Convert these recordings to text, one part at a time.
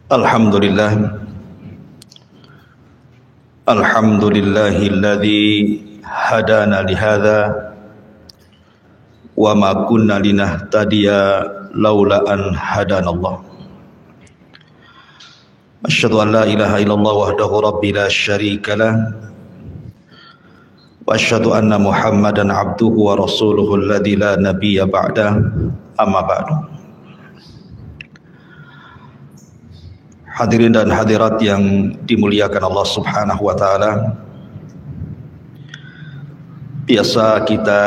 Alhamdulillah, alhamdulillahilladzi hadana lihadza wa ma kunna linahtadiya laula an hadanallah. Asyhadu an la ilaha illallah wahdahu rabbi la syarika lah wa asyhadu anna Muhammadan abduhu wa rasuluhu alladzi la nabiyya ba'da, amma ba'du. Hadirin dan hadirat yang dimuliakan Allah Subhanahu wa taala. Biasa kita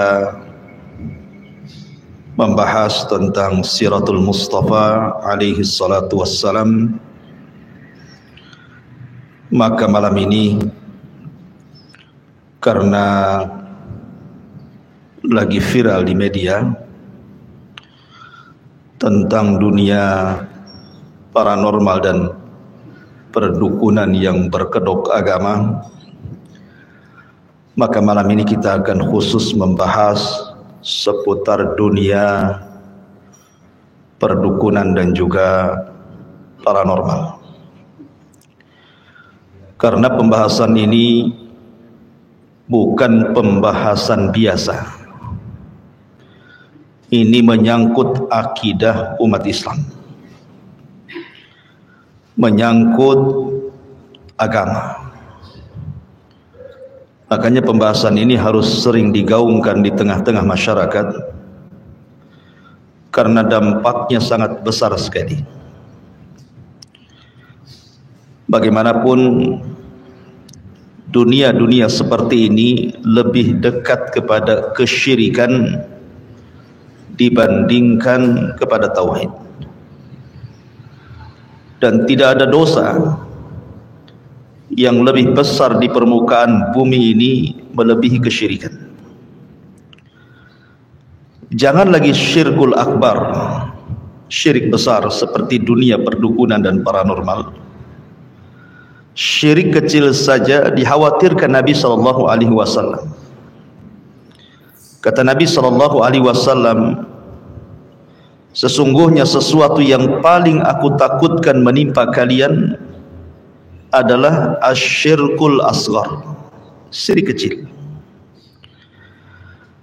membahas tentang Siratul Mustafa alaihi salatu wassalam. Maka malam ini karena lagi viral di media tentang dunia paranormal dan perdukunan yang berkedok agama, maka malam ini kita akan khusus membahas seputar dunia perdukunan dan juga paranormal. Karena pembahasan ini bukan pembahasan biasa. Ini menyangkut akidah umat Islam, menyangkut agama. Makanya pembahasan ini harus sering digaungkan di tengah-tengah masyarakat, karena dampaknya sangat besar sekali. Bagaimanapun dunia-dunia seperti ini lebih dekat kepada kesyirikan dibandingkan kepada tauhid. Dan tidak ada dosa yang lebih besar di permukaan bumi ini melebihi kesyirikan. Jangan lagi syirkul akbar, syirik besar seperti dunia perdukunan dan paranormal. Syirik kecil saja dikhawatirkan Nabi SAW. Kata Nabi SAW, sesungguhnya sesuatu yang paling aku takutkan menimpa kalian adalah asyirkul asghar, syirik kecil.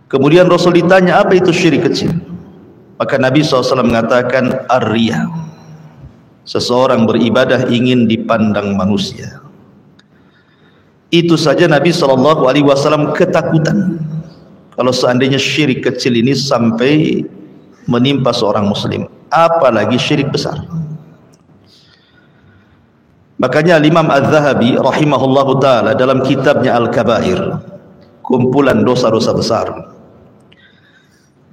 Kemudian Rasul ditanya, apa itu syirik kecil? Maka Nabi SAW mengatakan, ar-riya, seseorang beribadah ingin dipandang manusia. Itu saja Nabi SAW ketakutan kalau seandainya syirik kecil ini sampai menimpa seorang muslim, apalagi syirik besar. Makanya Imam Az-Zahabi rahimahullahu taala dalam kitabnya Al-Kabair, kumpulan dosa-dosa besar,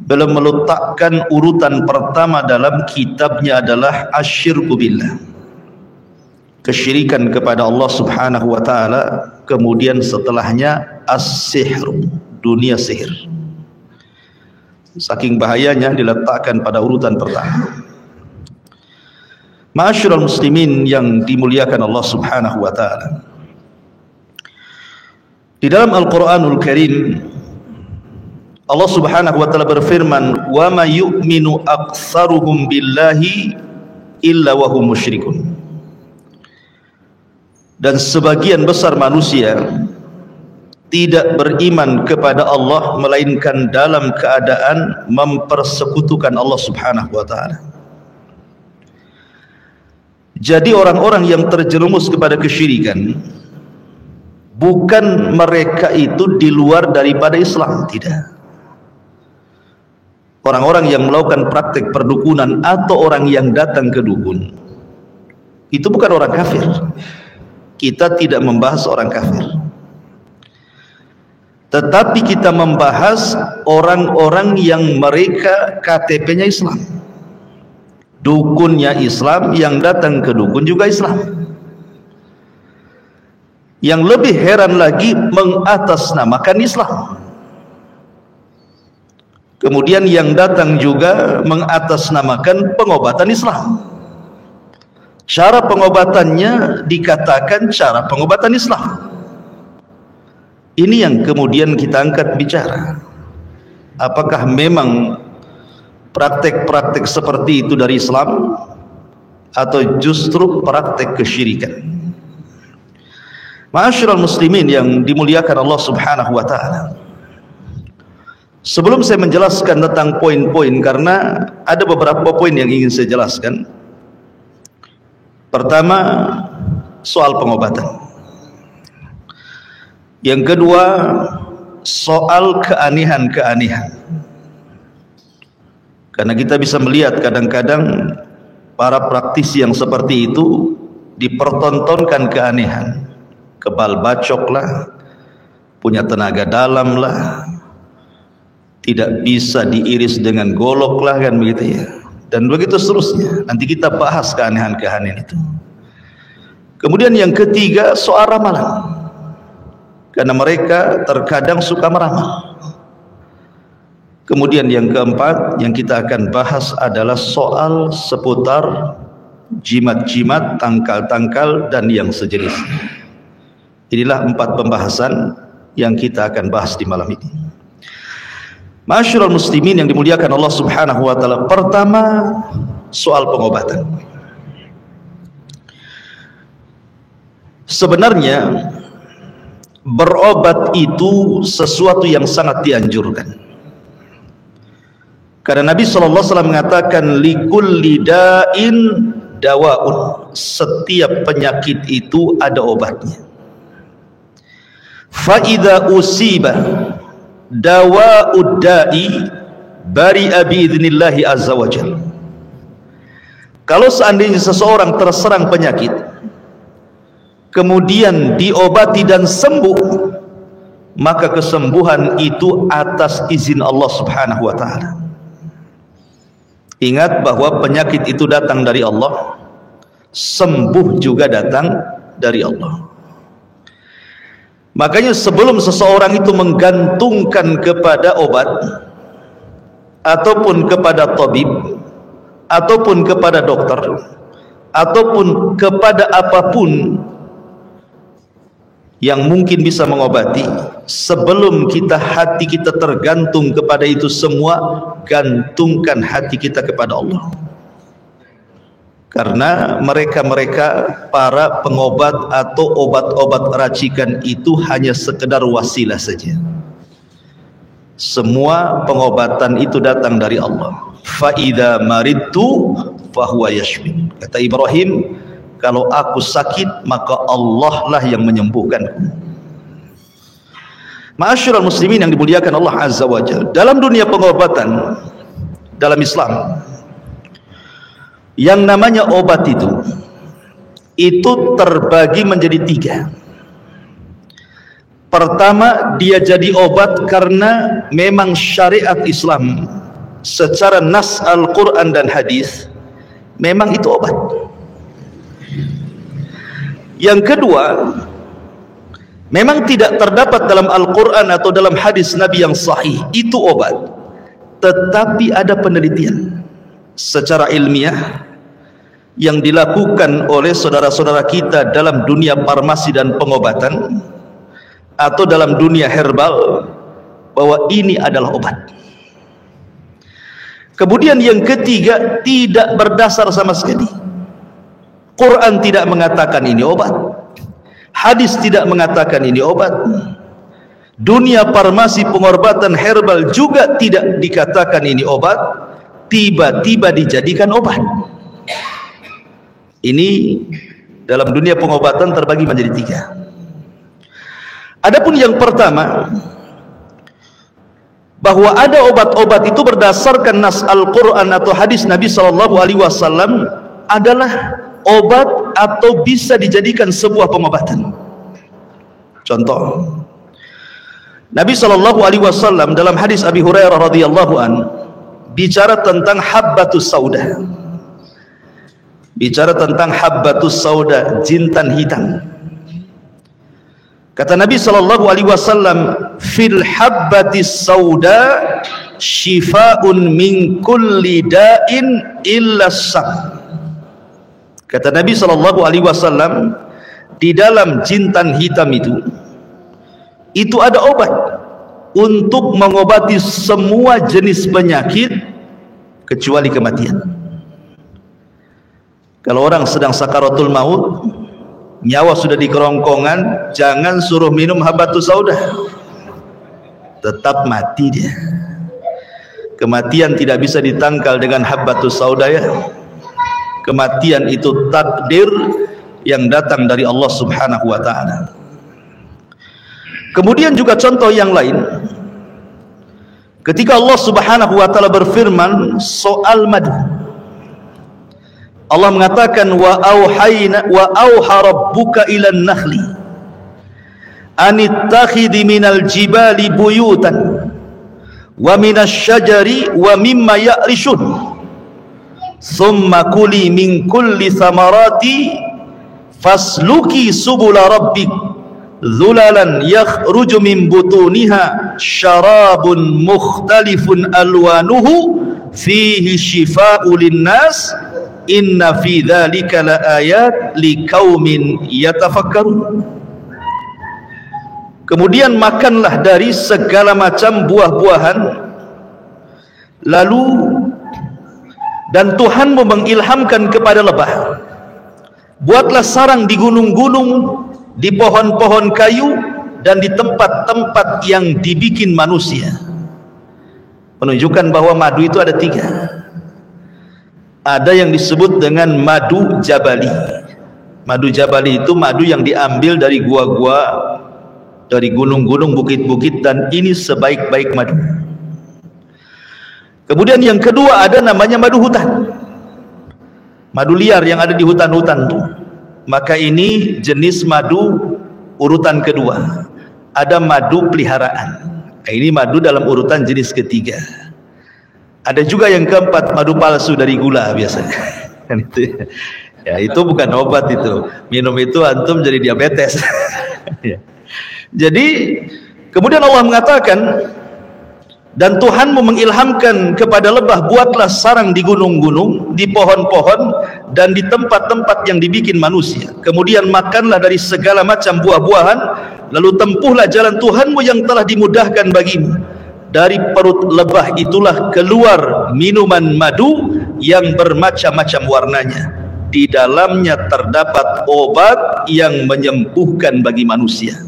belum meletakkan urutan pertama dalam kitabnya adalah asyirku billah, kesyirikan kepada Allah Subhanahu wa taala. Kemudian setelahnya as-sihr, dunia sihir. Saking bahayanya diletakkan pada urutan pertama. Ma'asyiral muslimin yang dimuliakan Allah Subhanahu wa taala, di dalam Al-Qur'anul Karim Allah Subhanahu wa taala berfirman, "Wa ma yu'minu aktsaruhum billahi illa wa hum musyrikun." Dan sebagian besar manusia tidak beriman kepada Allah melainkan dalam keadaan mempersekutukan Allah Subhanahu wa taala. Jadi orang-orang yang terjerumus kepada kesyirikan, bukan mereka itu di luar daripada Islam, tidak. Orang-orang yang melakukan praktek perdukunan atau orang yang datang ke dukun, itu bukan orang kafir. Kita tidak membahas orang kafir, tetapi kita membahas orang-orang yang mereka KTP-nya Islam, dukunnya Islam, yang datang ke dukun juga Islam. Yang lebih heran lagi, mengatasnamakan Islam. Kemudian yang datang juga mengatasnamakan pengobatan Islam. Cara pengobatannya dikatakan cara pengobatan Islam. Ini yang kemudian kita angkat bicara. Apakah memang praktek-praktek seperti itu dari Islam atau justru praktek kesyirikan. Ma'asyiral muslimin yang dimuliakan Allah Subhanahu wa taala. Sebelum saya menjelaskan tentang poin-poin, karena ada beberapa poin yang ingin saya jelaskan. Pertama, soal pengobatan. Yang kedua, soal keanehan-keanehan. Karena kita bisa melihat kadang-kadang para praktisi yang seperti itu dipertontonkan keanehan. Kebal bacok lah, punya tenaga dalam lah, tidak bisa diiris dengan golok lah, kan begitu ya, dan begitu seterusnya. Nanti kita bahas keanehan-keanehan itu. Kemudian yang ketiga, soal ramalan, karena mereka terkadang suka meramal. Kemudian yang keempat yang kita akan bahas adalah soal seputar jimat-jimat, tangkal-tangkal dan yang sejenisnya. Inilah 4 pembahasan yang kita akan bahas di malam ini. Ma'asyiral muslimin yang dimuliakan Allah Subhanahu wa taala. Pertama, soal pengobatan. Sebenarnya berobat itu sesuatu yang sangat dianjurkan. Karena Nabi sallallahu alaihi wasallam mengatakan likulli da'in dawaun. Setiap penyakit itu ada obatnya. Fa idza usiba dawa'ud da'i bari'a bi'idznillah azza wajalla. Kalau seandainya seseorang terserang penyakit kemudian diobati dan sembuh, maka kesembuhan itu atas izin Allah Subhanahu wa taala. Ingat bahwa penyakit itu datang dari Allah, sembuh juga datang dari Allah. Makanya sebelum seseorang itu menggantungkan kepada obat ataupun kepada tabib ataupun kepada dokter ataupun kepada apapun yang mungkin bisa mengobati, sebelum hati kita tergantung kepada itu semua, gantungkan hati kita kepada Allah. Karena mereka para pengobat atau obat-obat racikan itu hanya sekedar wasilah saja. Semua pengobatan itu datang dari Allah. Fa idza maridtu fahuwa yashfin. Kata Ibrahim, kalau aku sakit maka Allah lah yang menyembuhkanku. Ma'asyiral muslimin yang dimuliakan Allah Azza wa Jalla. Dalam dunia pengobatan dalam Islam, yang namanya obat itu terbagi menjadi 3. Pertama, dia jadi obat karena memang syariat Islam secara nas Al-Quran dan hadis memang itu obat. Yang kedua, memang tidak terdapat dalam Al-Quran atau dalam hadis Nabi yang sahih itu obat, tetapi ada penelitian secara ilmiah yang dilakukan oleh saudara-saudara kita dalam dunia farmasi dan pengobatan atau dalam dunia herbal bahwa ini adalah obat. Kemudian yang ketiga, tidak berdasar sama sekali. Quran tidak mengatakan ini obat, hadis tidak mengatakan ini obat, dunia farmasi pengobatan herbal juga tidak dikatakan ini obat, tiba-tiba dijadikan obat. Ini dalam dunia pengobatan terbagi menjadi 3. Adapun yang pertama, bahwa ada obat-obat itu berdasarkan nas Al-Quran atau hadis Nabi SAW adalah obat atau bisa dijadikan sebuah pengobatan. Contoh, Nabi SAW dalam hadis Abi Hurairah radhiyallahu an bicara tentang habbatus sauda, bicara tentang habbatus sauda, jintan hitam. Kata Nabi SAW, fil habbatis sauda shifaun min kulli da'in illa sam. Kata Nabi SAW, di dalam jintan hitam itu ada obat untuk mengobati semua jenis penyakit kecuali kematian. Kalau orang sedang sakaratul maut, nyawa sudah di kerongkongan, jangan suruh minum habatus sauda, tetap mati dia. Kematian tidak bisa ditangkal dengan habatus sauda ya. Kematian itu takdir yang datang dari Allah Subhanahu wa ta'ala. Kemudian juga contoh yang lain, ketika Allah Subhanahu wa ta'ala berfirman soal madu, Allah mengatakan wa auha rabbuka ilan nakhli anittakhidhi minal jibali buyutan wa minas syajari wa mimma ya'rishun thumma kuli min kulli thamarati fasluki subula rabbik dhulalan yakhruju min butuniha syarabun mukhtalifun alwanuhu fihi shifa'u linnas inna fi dzalika laayat liqaumin yatafakkarun. Kemudian makanlah dari segala macam buah-buahan, lalu dan Tuhanmu mengilhamkan kepada lebah, buatlah sarang di gunung-gunung, di pohon-pohon kayu, dan di tempat-tempat yang dibikin manusia. Menunjukkan bahwa madu itu ada 3. Ada yang disebut dengan madu jabali. Madu jabali itu madu yang diambil dari gua-gua, dari gunung-gunung, bukit-bukit, dan ini sebaik-baik madu. Kemudian yang kedua ada namanya madu hutan, madu liar yang ada di hutan-hutan tuh. Maka ini jenis madu urutan kedua. Ada madu peliharaan, ini madu dalam urutan jenis ketiga. Ada juga yang keempat, madu palsu dari gula biasanya. Kan itu ya, itu bukan obat itu. Minum itu antum jadi diabetes. Jadi kemudian Allah mengatakan, dan Tuhanmu mengilhamkan kepada lebah, buatlah sarang di gunung-gunung, di pohon-pohon, dan di tempat-tempat yang dibikin manusia. Kemudian makanlah dari segala macam buah-buahan, lalu tempuhlah jalan Tuhanmu yang telah dimudahkan bagimu. Dari perut lebah itulah keluar minuman madu yang bermacam-macam warnanya. Di dalamnya terdapat obat yang menyembuhkan bagi manusia.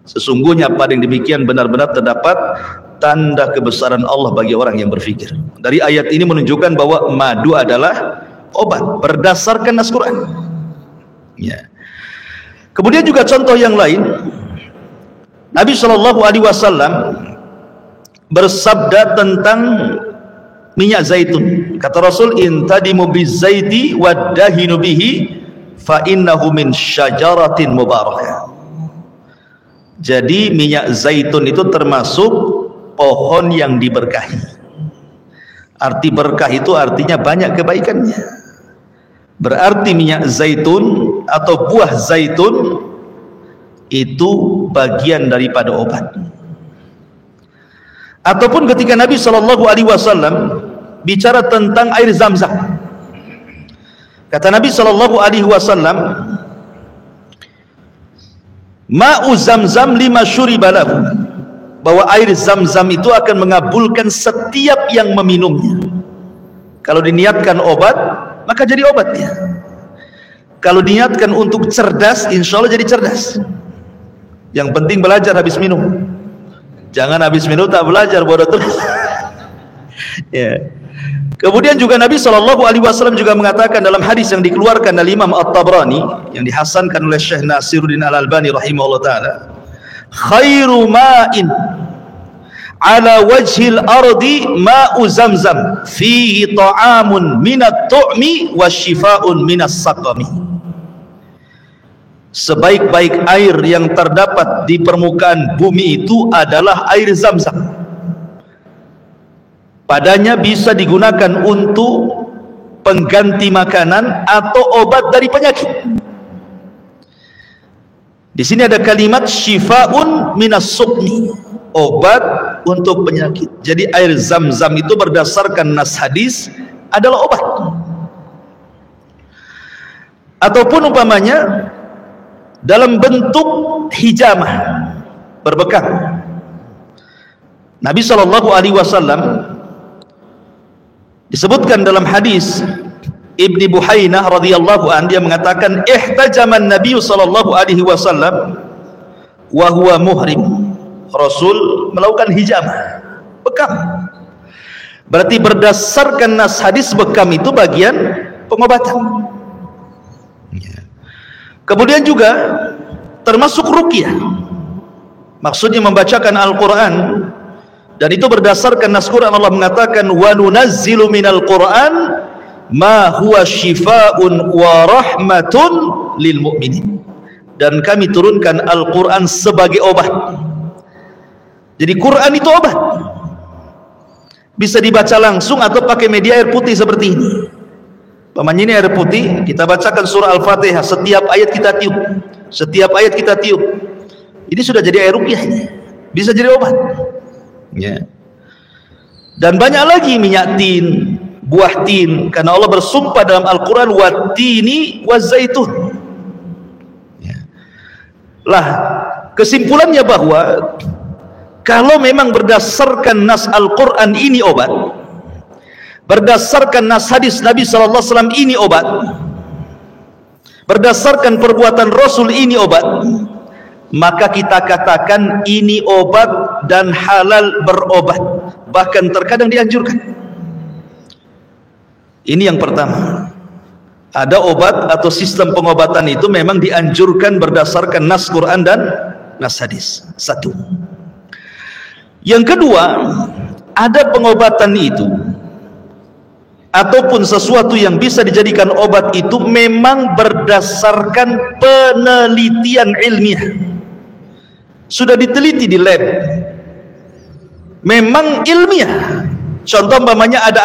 Sesungguhnya pada yang demikian benar-benar terdapat tanda kebesaran Allah bagi orang yang berfikir. Dari ayat ini menunjukkan bahwa madu adalah obat berdasarkan Al-Quran. Ya. Kemudian juga contoh yang lain, Nabi SAW bersabda tentang minyak zaitun. Kata Rasul, intadimu bizaiti waddahinu bihi fa innahu min syajaratin mubarakah. Jadi minyak zaitun itu termasuk pohon yang diberkahi. Arti berkah itu artinya banyak kebaikannya. Berarti minyak zaitun atau buah zaitun itu bagian daripada obat. Ataupun ketika Nabi SAW bicara tentang air Zam-Zam, kata Nabi SAW, ma'u Zam-Zam lima syuribalahu, bahwa air Zam-Zam itu akan mengabulkan setiap yang meminumnya. Kalau diniatkan obat, maka jadi obatnya. Kalau diniatkan untuk cerdas, insya Allah jadi cerdas. Yang penting belajar habis minum. Jangan habis minum tak belajar, bodoh terus. Ya. Kemudian juga Nabi SAW juga mengatakan dalam hadis yang dikeluarkan oleh Imam At-Tabrani, yang dihasankan oleh Syekh Nasiruddin Al-Albani rahimahullah ta'ala, khairu ma'in ala wajhil ardi ma'u Zamzam fihi ta'amun minat tu'mi wa shifa'un minas saqami. Sebaik-baik air yang terdapat di permukaan bumi itu adalah air Zam-Zam. Padanya bisa digunakan untuk pengganti makanan atau obat dari penyakit. Di sini ada kalimat syifa'un minas suqmi, obat untuk penyakit. Jadi air Zam-Zam itu berdasarkan nas hadis adalah obat. Ataupun umpamanya dalam bentuk hijamah, berbekam. Nabi SAW disebutkan dalam hadis Ibni Buhainah radhiyallahu an, dia mengatakan ihtajaman Nabi sallallahu alaihi wasallam wa huwa muhrim. Rasul melakukan hijamah, bekam. Berarti berdasarkan nas hadis bekam itu bagian pengobatan. Kemudian juga termasuk ruqyah, maksudnya membacakan Al-Quran, dan itu berdasarkan nas Quran. Allah mengatakan wa nunazzilu minal Quran ma huwa shifaa'un wa rahmatun lil mu'minin, dan kami turunkan Al-Quran sebagai obat. Jadi Quran itu obat, bisa dibaca langsung atau pakai media air putih seperti ini. Pamannya ini air putih, kita bacakan surah Al-Fatihah, setiap ayat kita tiup, setiap ayat kita tiup. Ini sudah jadi air ruqyah, bisa jadi obat. Ya. Dan banyak lagi minyak tin, buah tin, karena Allah bersumpah dalam Al-Quran wat-tini waz-zaitun. Ya. Lah, kesimpulannya bahwa kalau memang berdasarkan nas Al-Quran ini obat, berdasarkan nas hadis Nabi SAW ini obat, berdasarkan perbuatan Rasul ini obat, maka kita katakan ini obat dan halal berobat, bahkan terkadang dianjurkan. Ini yang pertama. Ada obat atau sistem pengobatan itu memang dianjurkan berdasarkan nas Quran dan nas hadis. Satu. Yang kedua, ada pengobatan itu ataupun sesuatu yang bisa dijadikan obat itu memang berdasarkan penelitian ilmiah, sudah diteliti di lab, memang ilmiah. Contoh umpamanya ada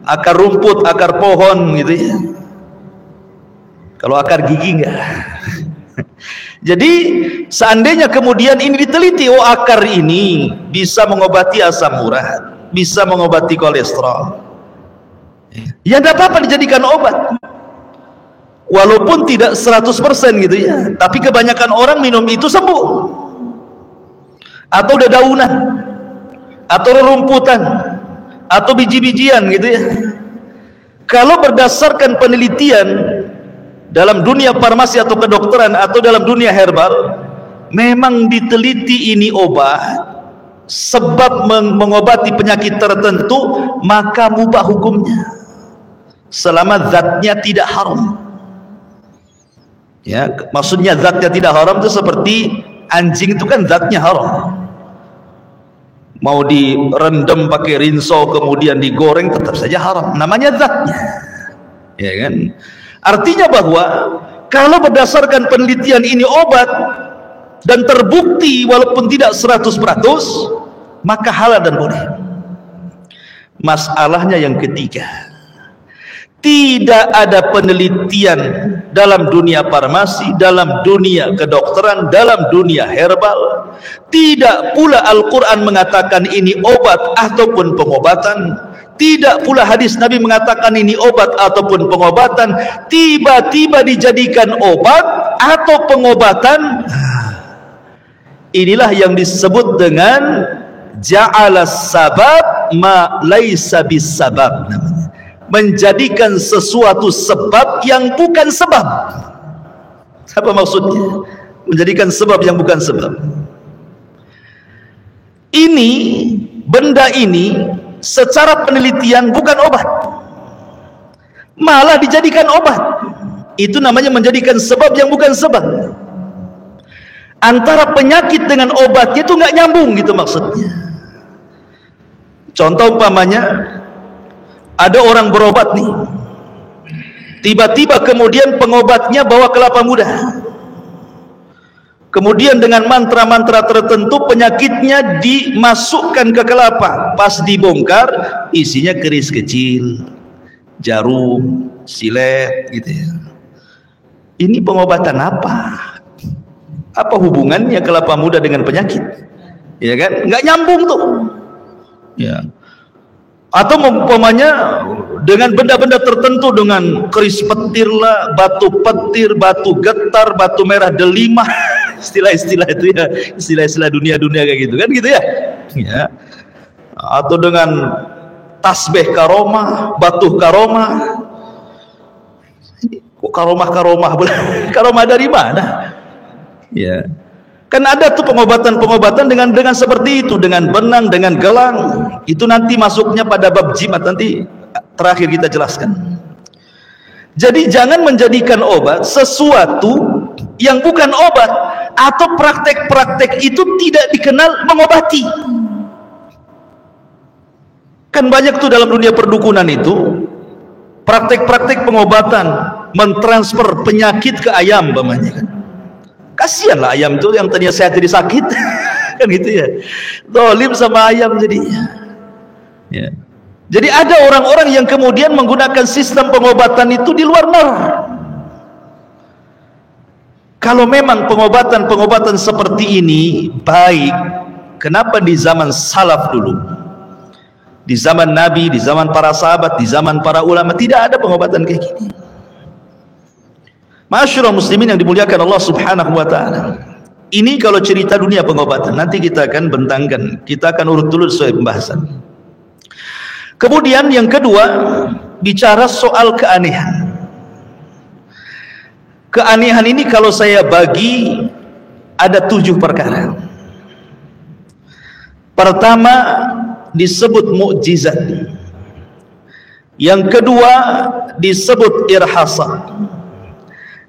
akar rumput, akar pohon gitu ya. Kalau akar gigi enggak. Jadi seandainya kemudian ini diteliti, oh akar ini bisa mengobati asam urat, bisa mengobati kolesterol, ya tidak apa-apa dijadikan obat, walaupun tidak 100% gitu ya, tapi kebanyakan orang minum itu sembuh. Atau dedaunan, atau rerumputan, atau biji-bijian gitu ya. Kalau berdasarkan penelitian dalam dunia farmasi atau kedokteran atau dalam dunia herbal, memang diteliti ini obat, sebab mengobati penyakit tertentu, maka mubah hukumnya selama zatnya tidak haram. Ya, maksudnya zatnya tidak haram itu seperti anjing itu kan zatnya haram, mau direndam pakai rinso kemudian digoreng tetap saja haram, namanya zatnya, ya kan? Artinya bahwa kalau berdasarkan penelitian ini obat dan terbukti walaupun tidak 100%, maka halal dan boleh. Masalahnya yang ketiga, tidak ada penelitian dalam dunia farmasi, dalam dunia kedokteran, dalam dunia herbal, tidak pula Al-Quran mengatakan ini obat ataupun pengobatan, tidak pula hadis Nabi mengatakan ini obat ataupun pengobatan, tiba-tiba dijadikan obat atau pengobatan. Inilah yang disebut dengan ja'ala sabab ma laisa bisabab, namanya menjadikan sesuatu sebab yang bukan sebab. Apa maksudnya? Menjadikan sebab yang bukan sebab. Ini, benda ini secara penelitian bukan obat, malah dijadikan obat. Itu namanya menjadikan sebab yang bukan sebab. Antara penyakit dengan obatnya itu nggak nyambung gitu maksudnya. Contoh umpamanya, ada orang berobat nih, tiba-tiba kemudian pengobatnya bawa kelapa muda, kemudian dengan mantra-mantra tertentu penyakitnya dimasukkan ke kelapa, pas dibongkar isinya keris kecil, jarum, silet gitu ya. Ini pengobatan apa? Apa hubungannya kelapa muda dengan penyakit? Ya kan? Nggak nyambung tuh. Ya. Atau umpamanya dengan benda-benda tertentu, dengan keris petir lah, batu petir, batu getar, batu merah delima, istilah-istilah itu ya, istilah-istilah dunia-dunia kayak gitu kan gitu ya. Ya. Atau dengan tasbih karomah, batuh karomah. Kok karomah karomah dari mana? Ya, kan ada tuh pengobatan dengan seperti itu, dengan benang, dengan gelang. Itu nanti masuknya pada bab jimat, nanti terakhir kita jelaskan. Jadi jangan menjadikan obat sesuatu yang bukan obat, atau praktek-praktek itu tidak dikenal mengobati. Kan banyak tuh dalam dunia perdukunan itu praktek-praktek pengobatan, mentransfer penyakit ke ayam namanya kan. Kasihanlah ayam itu yang tadinya sehat jadi sakit. Kan gitu ya. Zalim sama ayam jadinya. Ya. Jadi ada orang-orang yang kemudian menggunakan sistem pengobatan itu di luar nalar. Kalau memang pengobatan seperti ini baik, kenapa di zaman salaf dulu, di zaman Nabi, di zaman para sahabat, di zaman para ulama tidak ada pengobatan kayak gini? Ma'asyiral muslimin yang dimuliakan Allah Subhanahu wa taala. Ini kalau cerita dunia pengobatan, nanti kita akan bentangkan, kita akan urut dulu sesuai pembahasan. Kemudian yang kedua, bicara soal keanehan. Keanehan ini kalau saya bagi ada 7 perkara. Pertama disebut mukjizat. Yang kedua disebut irhasat.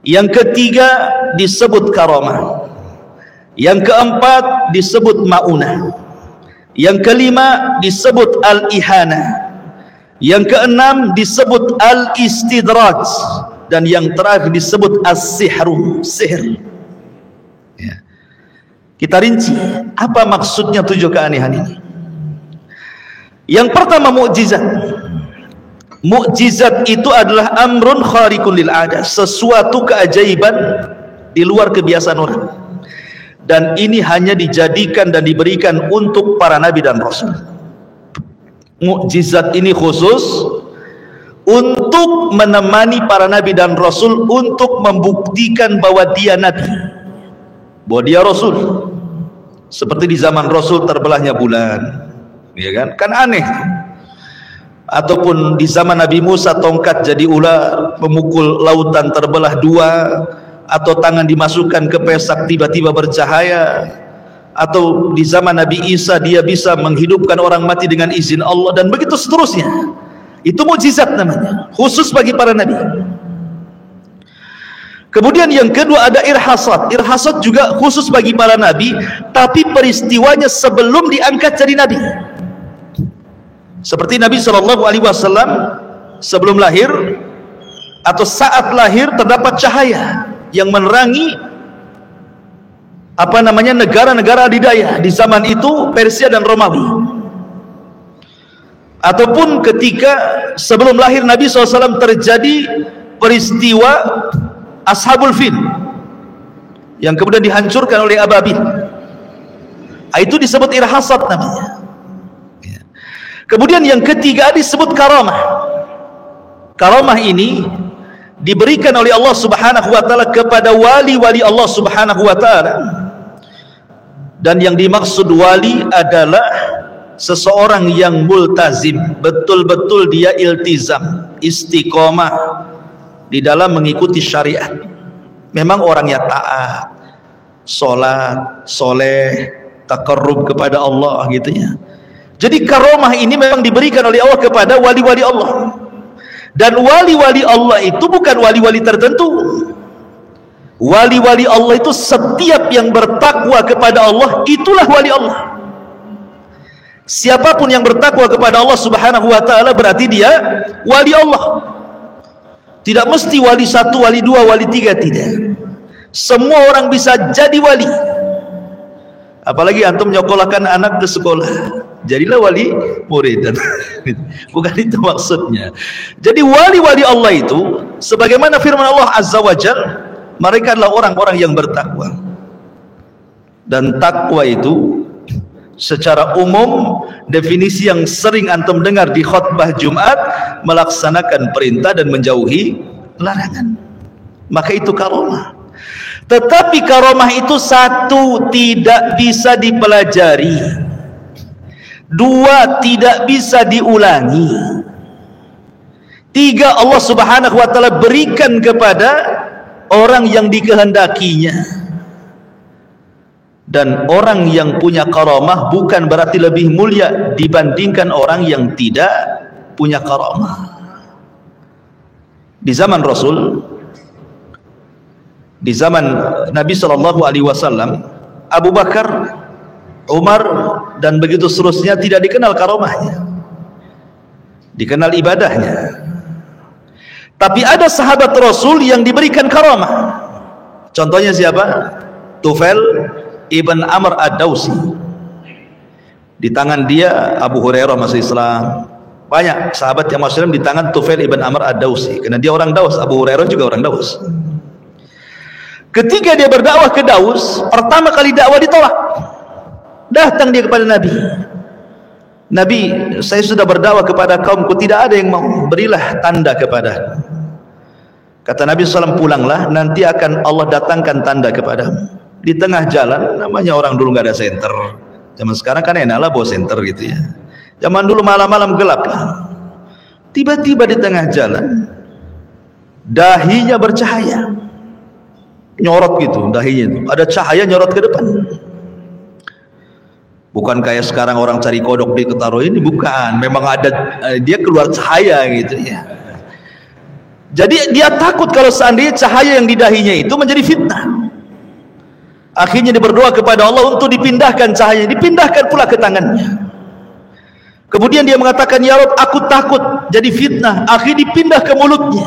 Yang ketiga disebut karamah. Yang keempat disebut maunah. Yang kelima disebut al-ihana. Yang keenam disebut al-istidraj. Dan yang terakhir disebut as-sihru, sihir. Ya. Kita rinci apa maksudnya 7 keanehan ini. Yang pertama mukjizat. Mukjizat itu adalah amrun khariqun lil ada, sesuatu keajaiban di luar kebiasaan orang. Dan ini hanya dijadikan dan diberikan untuk para nabi dan rasul. Mukjizat ini khusus untuk menemani para nabi dan rasul, untuk membuktikan bahwa dia nabi, bahwa dia rasul. Seperti di zaman rasul terbelahnya bulan, ya kan? Kan aneh. Ataupun di zaman Nabi Musa tongkat jadi ular, memukul lautan terbelah 2, atau tangan dimasukkan ke pesak tiba-tiba bercahaya. Atau di zaman Nabi Isa dia bisa menghidupkan orang mati dengan izin Allah, dan begitu seterusnya. Itu mukjizat namanya, khusus bagi para nabi. Kemudian yang kedua ada irhasat. Irhasat juga khusus bagi para nabi, tapi peristiwanya sebelum diangkat jadi nabi. Seperti Nabi SAW sebelum lahir atau saat lahir terdapat cahaya yang menerangi negara-negara adidaya di zaman itu, Persia dan Romawi. Ataupun ketika sebelum lahir Nabi SAW terjadi peristiwa Ashabul Fil yang kemudian dihancurkan oleh ababil. Itu disebut irhasat namanya. Kemudian yang ketiga disebut karamah. Karamah ini diberikan oleh Allah Subhanahu wa taala kepada wali-wali Allah Subhanahu wa taala. Dan yang dimaksud wali adalah seseorang yang multazim, betul-betul dia iltizam, istiqomah di dalam mengikuti syariat. Memang orangnya taat, sholat, soleh, taqarrub kepada Allah gitu ya. Jadi karamah ini memang diberikan oleh Allah kepada wali-wali Allah. Dan wali-wali Allah itu bukan wali-wali tertentu. Wali-wali Allah itu setiap yang bertakwa kepada Allah, itulah wali Allah. Siapapun yang bertakwa kepada Allah Subhanahu wa taala berarti dia wali Allah. Tidak mesti wali 1, wali 2, wali 3, tidak. Semua orang bisa jadi wali. Apalagi antum nyokolahkan anak ke sekolah, jadilah wali murid. Bukan itu maksudnya. Jadi wali-wali Allah itu sebagaimana firman Allah Azza wa Jalla, mereka adalah orang-orang yang bertakwa. Dan takwa itu secara umum definisi yang sering antum dengar di khutbah Jumat, melaksanakan perintah dan menjauhi larangan. Maka itu karamah. Tetapi karamah itu satu, tidak bisa dipelajari 2 tidak bisa diulangi, 3 Allah Subhanahu wa taala berikan kepada orang yang dikehendakinya. Dan orang yang punya karamah bukan berarti lebih mulia dibandingkan orang yang tidak punya karamah. Di zaman Rasul, di zaman Nabi SAW, Abu Bakar, Umar, dan begitu seterusnya tidak dikenal karamahnya, dikenal ibadahnya. Tapi ada sahabat Rasul yang diberikan karamah. Contohnya siapa? Tufail Ibn Amr Ad-Dawsi. Di tangan dia Abu Hurairah masuk Islam. Banyak sahabat yang masuk Islam di tangan Tufail Ibn Amr Ad-Dawsi, karena dia orang Daus. Abu Hurairah juga orang Daus. Ketika dia berdakwah ke Daus, pertama kali dakwah ditolak. Datang dia kepada Nabi. Nabi, saya sudah berdakwah kepada kaumku, tidak ada yang mau, berilah tanda kepada. Kata Nabi SAW, pulanglah, nanti akan Allah datangkan tanda kepadamu. Di tengah jalan, namanya orang dulu nggak ada senter. Zaman sekarang kan enak lah bawa senter gitu ya. Zaman dulu malam-malam gelap lah. Tiba-tiba di tengah jalan, dahinya bercahaya, nyorot gitu dahinya itu. Ada cahaya nyorot ke depan. Bukan kayak sekarang orang cari kodok di ketaro ini, bukan. Memang ada, dia keluar cahaya gitu ya. Jadi dia takut kalau seandainya cahaya yang di dahinya itu menjadi fitnah. Akhirnya dia berdoa kepada Allah untuk dipindahkan cahaya, dipindahkan pula ke tangannya. Kemudian dia mengatakan, ya Rabb, aku takut jadi fitnah. Akhirnya dipindah ke mulutnya.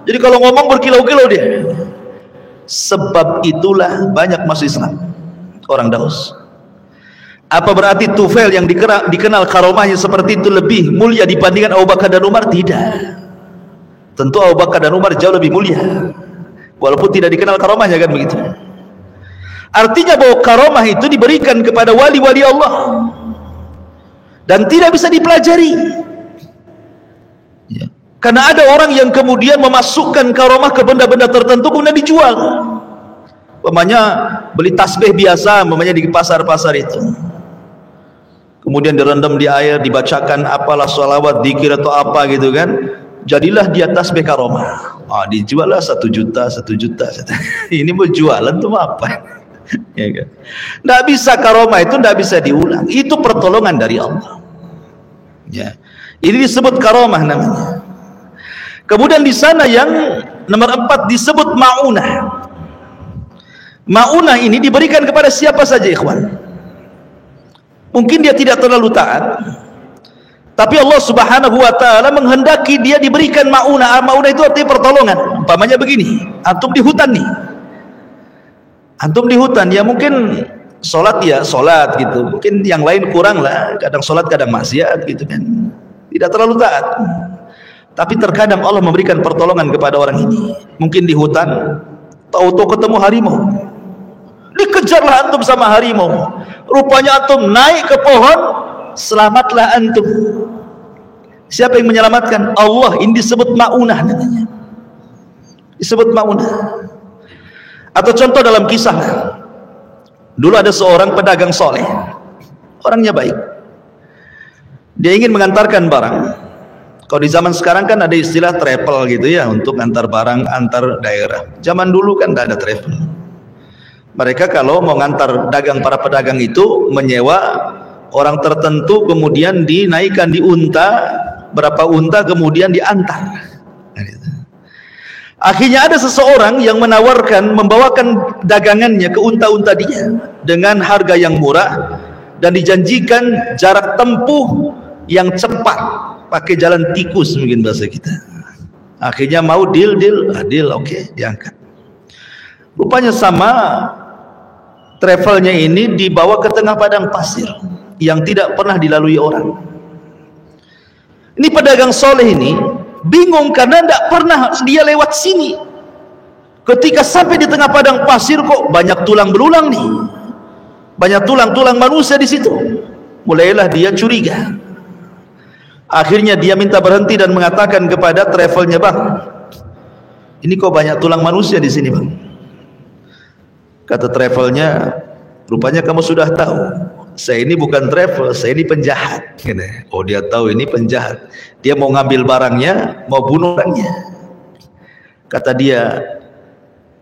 Jadi kalau ngomong berkilau-kilau dia. Sebab itulah banyak masuk Islam orang Daus. Apa berarti Tufail yang dikenal karomahnya seperti itu lebih mulia dibandingkan Abu Bakar dan Umar? Tidak. Tentu Abu Bakar dan Umar jauh lebih mulia, walaupun tidak dikenal karomahnya, kan begitu. Artinya bahwa karomah itu diberikan kepada wali-wali Allah dan tidak bisa dipelajari ya. Karena ada orang yang kemudian memasukkan karomah ke benda-benda tertentu kemudian dijual. Umpamanya beli tasbih biasa, umpamanya di pasar-pasar itu, kemudian direndam di air, dibacakan apalah sholawat, zikir atau apa gitu kan, jadilah dia tasbih karomah. Dijual lah 1 juta. Ini mau jualan tuh apa? Ya kan? Nggak bisa, karomah itu nggak bisa diulang. Itu pertolongan dari Allah. Ya, ini disebut karomah namanya. Kemudian di sana yang nomor 4 disebut ma'unah. Ma'unah ini diberikan kepada siapa saja, ikhwan. Mungkin dia tidak terlalu taat, tapi Allah Subhanahu wa taala menghendaki dia diberikan ma'unah. Ma'unah itu artinya pertolongan. Umpamanya begini, antum di hutan nih. Antum di hutan, ya mungkin sholat ya sholat gitu, mungkin yang lain kurang lah, kadang sholat kadang maksiat gitu kan, tidak terlalu taat. Tapi terkadang Allah memberikan pertolongan kepada orang ini. Mungkin di hutan, tahu-tahu ketemu harimau, dikejarlah antum sama harimau, rupanya antum naik ke pohon, selamatlah antum. Siapa yang menyelamatkan? Allah. Ini disebut ma'unah namanya, disebut ma'unah. Atau contoh dalam kisah, dulu ada seorang pedagang soleh, orangnya baik, dia ingin mengantarkan barang. Kalau di zaman sekarang kan ada istilah travel gitu ya, untuk antar barang antar daerah. Zaman dulu kan tidak ada travel. Mereka kalau mau ngantar dagang, para pedagang itu menyewa orang tertentu, kemudian dinaikkan di unta, berapa unta, kemudian diantar. Akhirnya ada seseorang yang menawarkan membawakan dagangannya ke unta-unta dia dengan harga yang murah dan dijanjikan jarak tempuh yang cepat, pakai jalan tikus mungkin bahasa kita. Akhirnya mau deal, oke, diangkat. Rupanya sama travelnya ini dibawa ke tengah padang pasir yang tidak pernah dilalui orang. Ini pedagang soleh ini bingung karena tidak pernah dia lewat sini. Ketika sampai di tengah padang pasir, kok banyak tulang belulang nih, banyak tulang-tulang manusia di situ. Mulailah dia curiga. Akhirnya dia minta berhenti dan mengatakan kepada travelnya, bang, ini kok banyak tulang manusia di sini, bang? Kata travelnya, rupanya kamu sudah tahu, saya ini bukan travel, saya ini penjahat. Oh, dia tahu ini penjahat. Dia mau ngambil barangnya, mau bunuh orangnya. Kata dia,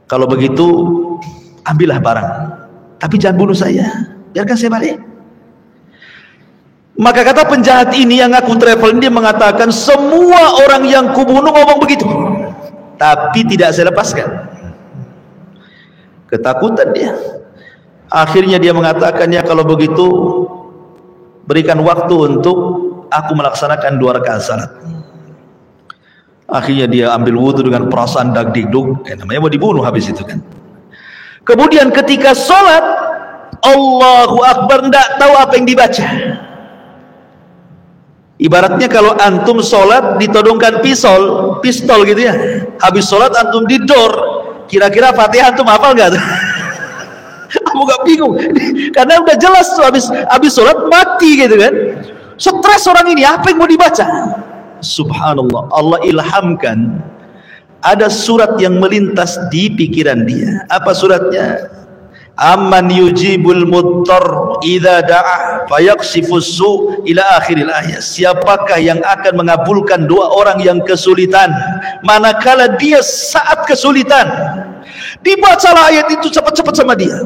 kalau begitu ambillah barang, tapi jangan bunuh saya, biarkan saya balik. Maka kata penjahat ini yang ngaku travel, dia mengatakan, semua orang yang kubunuh ngomong begitu, tapi tidak saya lepaskan. Ketakutan dia. Akhirnya dia mengatakan, ya kalau begitu berikan waktu untuk aku melaksanakan 2 rakaat salat. Akhirnya dia ambil wudu dengan perasaan dagdikduk, namanya mau dibunuh habis itu kan. Kemudian ketika sholat, Allahu Akbar, tidak tahu apa yang dibaca. Ibaratnya kalau antum sholat ditodongkan pistol gitu ya. Habis sholat antum didor, kira-kira Fatihah antum hafal nggak? Kamu gak bingung karena udah jelas tuh habis sholat mati gitu kan. Stres orang ini, apa yang mau dibaca? Subhanallah, Allah ilhamkan ada surat yang melintas di pikiran dia. Apa suratnya? Amman yujibul muttar idza da'a fayaksifus su ila akhiril ayat. Siapakah yang akan mengabulkan doa orang yang kesulitan manakala dia saat kesulitan? Dibacalah ayat itu cepat-cepat sama dia.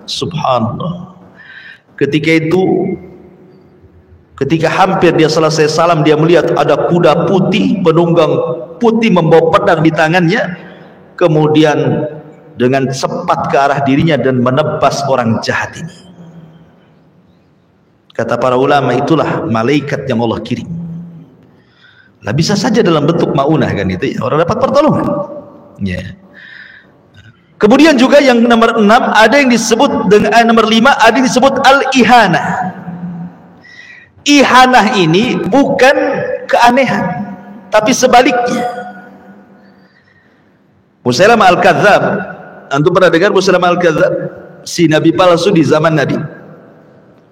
Subhanallah. Ketika hampir dia selesai salam, dia melihat ada kuda putih, penunggang putih membawa pedang di tangannya, kemudian dengan cepat ke arah dirinya dan menebas orang jahat ini. Kata para ulama, itulah malaikat yang Allah kirim. Nah, bisa saja dalam bentuk maunah kan itu ya, orang dapat pertolongan. Ya. Kemudian juga yang nomor 6 ada yang disebut dengan nomor 5 ada yang disebut al-ihanah. Ihanah ini bukan keanehan, tapi sebaliknya. Musailamah al-Kadzdzab, antum pernah dengar Musailamah al-Kadzdzab? Si nabi palsu di zaman Nabi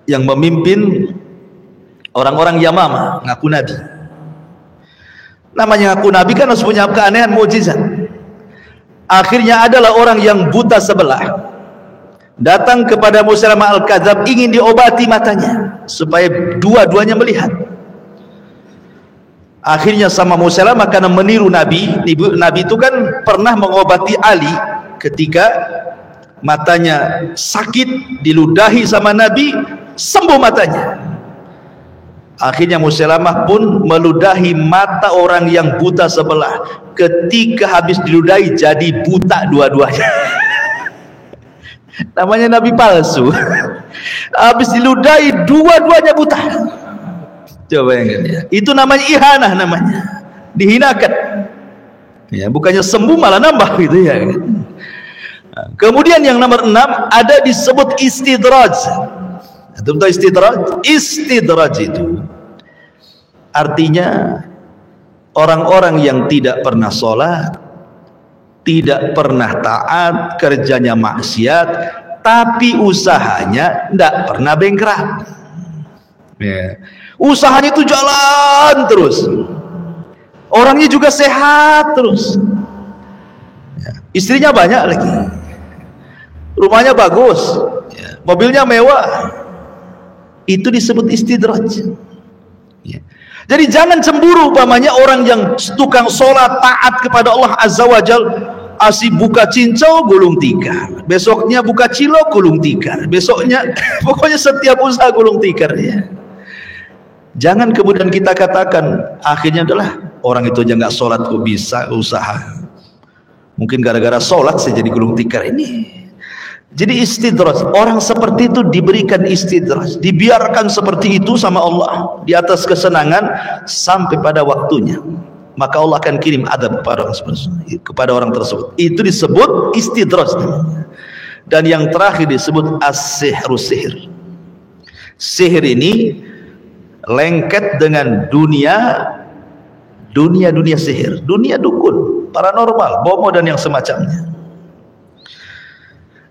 yang memimpin orang-orang Yamama, ngaku nabi. Namanya ngaku nabi kan harus punya keanehan, mukjizat. Akhirnya adalah orang yang buta sebelah datang kepada Musailamah al-Kadzdzab, ingin diobati matanya supaya dua-duanya melihat. Akhirnya sama Musailamah karena meniru Nabi itu kan pernah mengobati Ali ketika matanya sakit, diludahi sama Nabi, sembuh matanya. Akhirnya Musailamah pun meludahi mata orang yang buta sebelah. Ketika habis diludahi jadi buta dua-duanya. Namanya nabi palsu. Habis diludahi dua-duanya buta. Coba yang ya. Itu namanya ihanah, namanya dihinakan. Ya, bukannya sembuh malah nambah gitu ya. Kemudian yang nomor 6 ada disebut istidraj. Antum tahu istidraj? Istidraj itu artinya orang-orang yang tidak pernah sholat, tidak pernah taat, kerjanya maksiat, tapi usahanya tidak pernah bengkrak. Ya. Usahanya itu jalan terus, orangnya juga sehat terus, ya. Istrinya banyak lagi, rumahnya bagus, ya. Mobilnya mewah. Itu disebut istidraj. Ya. Jadi jangan cemburu umpamanya orang yang tukang sholat taat kepada Allah Azza wa Jal, asih buka cincau gulung tikar, besoknya buka cilok gulung tikar, besoknya pokoknya setiap usaha gulung tikar ya. Jangan kemudian kita katakan akhirnya adalah orang itu aja nggak sholat kok bisa usaha, mungkin gara-gara sholat saya jadi gulung tikar ini. Jadi istidraj, orang seperti itu diberikan istidraj, dibiarkan seperti itu sama Allah di atas kesenangan sampai pada waktunya, maka Allah akan kirim adab kepada orang tersebut. Itu disebut istidraj. Dan yang terakhir disebut as-sihru, sihir. Sihir ini lengket dengan dunia sihir, dunia dukun, paranormal, bomo dan yang semacamnya.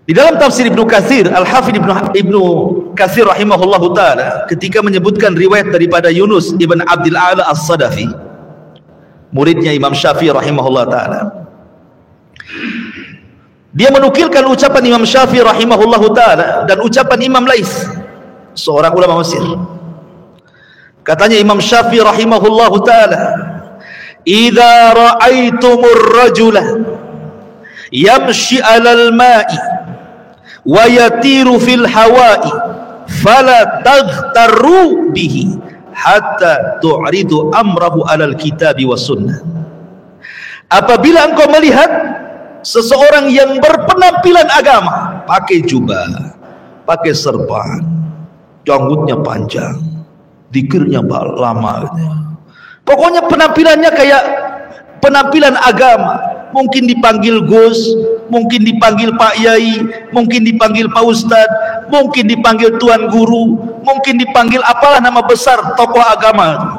Di dalam tafsir Ibnu Katsir, Al-Hafidz Ibnu Katsir rahimahullahu taala ketika menyebutkan riwayat daripada Yunus ibn Abdul A'la As-Sadafi, muridnya Imam Syafi'i rahimahullah taala, dia menukilkan ucapan Imam Syafi'i rahimahullahu taala dan ucapan Imam Lais seorang ulama Mesir. Katanya Imam Syafi'i rahimahullahu taala, "Idza ra'aitumur rajula yamshi 'alal ma'i wa yatiru fil hawa'i fala taghtarru bihi hatta tu'ridu amrahu 'alal kitabi was sunnah." Apabila engkau melihat seseorang yang berpenampilan agama, pakai jubah, pakai serban, janggutnya panjang, zikirnya lama gitu. Pokoknya penampilannya kayak penampilan agama. Mungkin dipanggil Gus, mungkin dipanggil Pak Yai, mungkin dipanggil Pak Ustadz, mungkin dipanggil Tuan Guru, mungkin dipanggil apalah nama besar tokoh agama.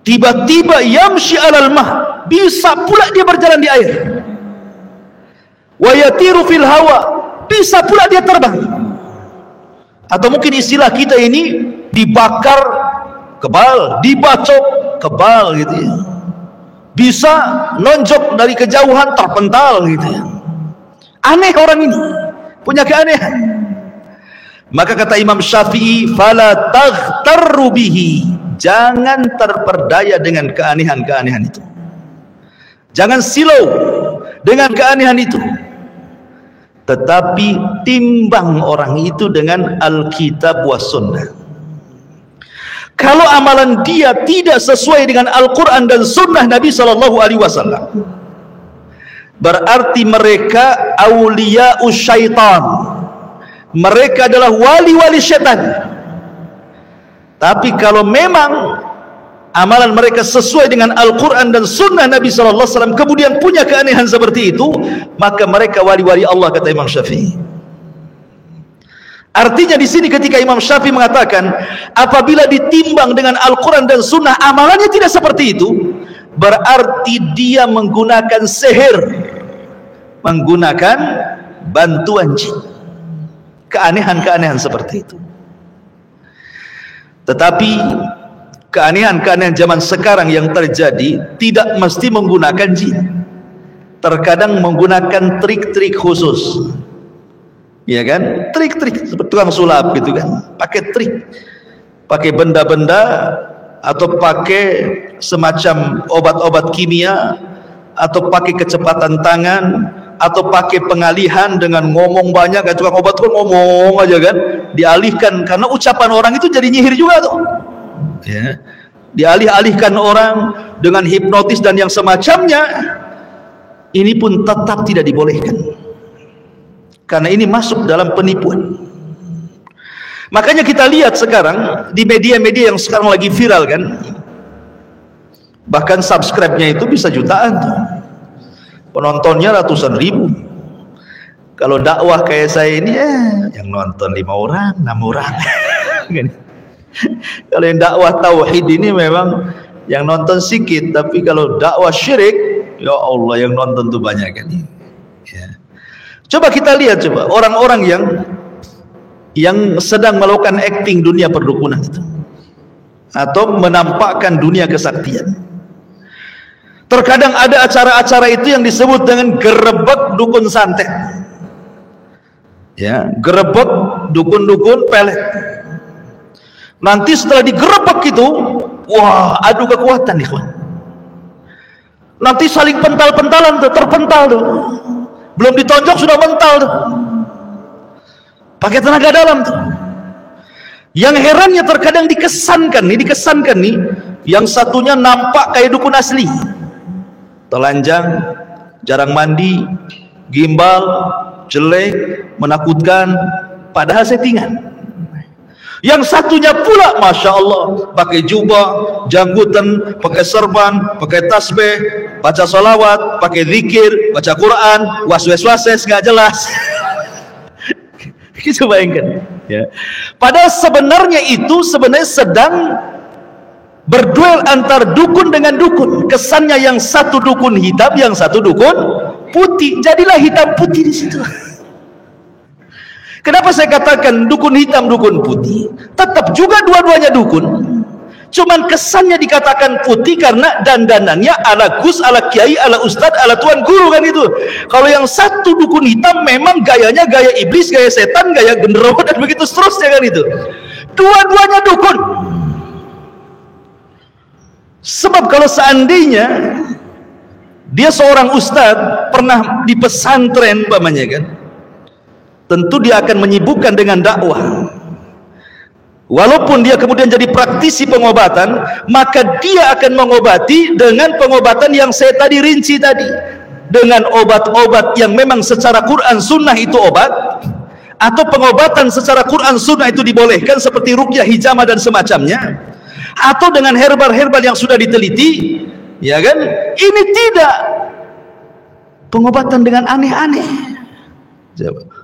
Tiba-tiba yamshi 'alal mah, bisa pula dia berjalan di air. Wa yatiru fil hawa, bisa pula dia terbang. Atau mungkin istilah kita ini, dibakar kebal, dibacok kebal gitu ya. Bisa nonjok dari kejauhan, terpental gitu ya. Aneh orang ini, punya keanehan. Maka kata Imam Syafi'i, fala taghtarru bihi, jangan terperdaya dengan keanehan-keanehan itu, jangan silau dengan keanehan itu, tetapi timbang orang itu dengan Alkitab was sunnah. Kalau amalan dia tidak sesuai dengan Al-Quran dan sunnah Nabi SAW, berarti mereka awliya'us syaitan, mereka adalah wali-wali syaitan. Tapi kalau memang amalan mereka sesuai dengan Al-Quran dan sunnah Nabi SAW, kemudian punya keanehan seperti itu, maka mereka wali-wali Allah, kata Imam Syafi'i. Artinya di sini ketika Imam Syafi'i mengatakan, apabila ditimbang dengan Al-Quran dan sunnah amalannya tidak seperti itu, berarti dia menggunakan sihir, menggunakan bantuan jin. Keanehan-keanehan seperti itu. Tetapi keanehan-keanehan zaman sekarang yang terjadi tidak mesti menggunakan jin. Terkadang menggunakan trik-trik khusus, ya kan? Trik-trik seperti tukang sulap gitu kan, pakai trik, pakai benda-benda, atau pakai semacam obat-obat kimia, atau pakai kecepatan tangan, atau pakai pengalihan dengan ngomong banyak. Kayak tukang obat tuh ngomong aja kan, dialihkan, karena ucapan orang itu jadi nyihir juga tuh ya. Dialih-alihkan orang dengan hipnotis dan yang semacamnya. Ini pun tetap tidak dibolehkan, karena ini masuk dalam penipuan. Makanya kita lihat sekarang di media-media yang sekarang lagi viral kan, bahkan subscribe-nya itu bisa jutaan tuh, penontonnya ratusan ribu. Kalau dakwah kayak saya ini yang nonton 5 orang, 6 orang. Kalau yang dakwah tauhid ini memang yang nonton sedikit, tapi kalau dakwah syirik, ya Allah, yang nonton tuh banyak kan ya. Coba kita lihat, coba orang-orang yang sedang melakukan acting dunia perdukunan itu, atau menampakkan dunia kesaktian. Terkadang ada acara-acara itu yang disebut dengan gerebek dukun santet ya, gerebek dukun-dukun pelet. Nanti setelah digerebek itu, wah, adu kekuatan nih kawan. Nanti saling pental-pentalan tuh, terpental tuh, belum ditonjok sudah mental tuh, pakai tenaga dalam tuh. Yang herannya terkadang dikesankan nih, yang satunya nampak kayak dukun asli, telanjang, jarang mandi, gimbal, jelek, menakutkan, padahal settingan. Yang satunya pula, masya Allah, pakai jubah, janggutan, pakai serban, pakai tasbih, baca salawat, pakai zikir, baca Quran, was-was-wases, nggak jelas. Kita bayangkan ya. Padahal sebenarnya itu sedang berduel antar dukun dengan dukun. Kesannya yang satu dukun hitam, yang satu dukun putih. Jadilah hitam putih di situ. Kenapa saya katakan dukun hitam, dukun putih? Tetap juga dua-duanya dukun. Cuman kesannya dikatakan putih karena dandanannya ala gus, ala kiai, ala ustad, ala tuan guru kan itu. Kalau yang satu dukun hitam memang gayanya gaya iblis, gaya setan, gaya genderuwo dan begitu seterusnya kan itu. Dua-duanya dukun. Sebab kalau seandainya dia seorang ustad pernah di pesantren umpamanya kan, tentu dia akan menyibukkan dengan dakwah. Walaupun dia kemudian jadi praktisi pengobatan, maka dia akan mengobati dengan pengobatan yang saya tadi rinci tadi, dengan obat-obat yang memang secara Quran Sunnah itu obat, atau pengobatan secara Quran Sunnah itu dibolehkan seperti ruqyah, hijamah dan semacamnya, atau dengan herbal-herbal yang sudah diteliti, ya kan? Ini tidak pengobatan dengan aneh-aneh,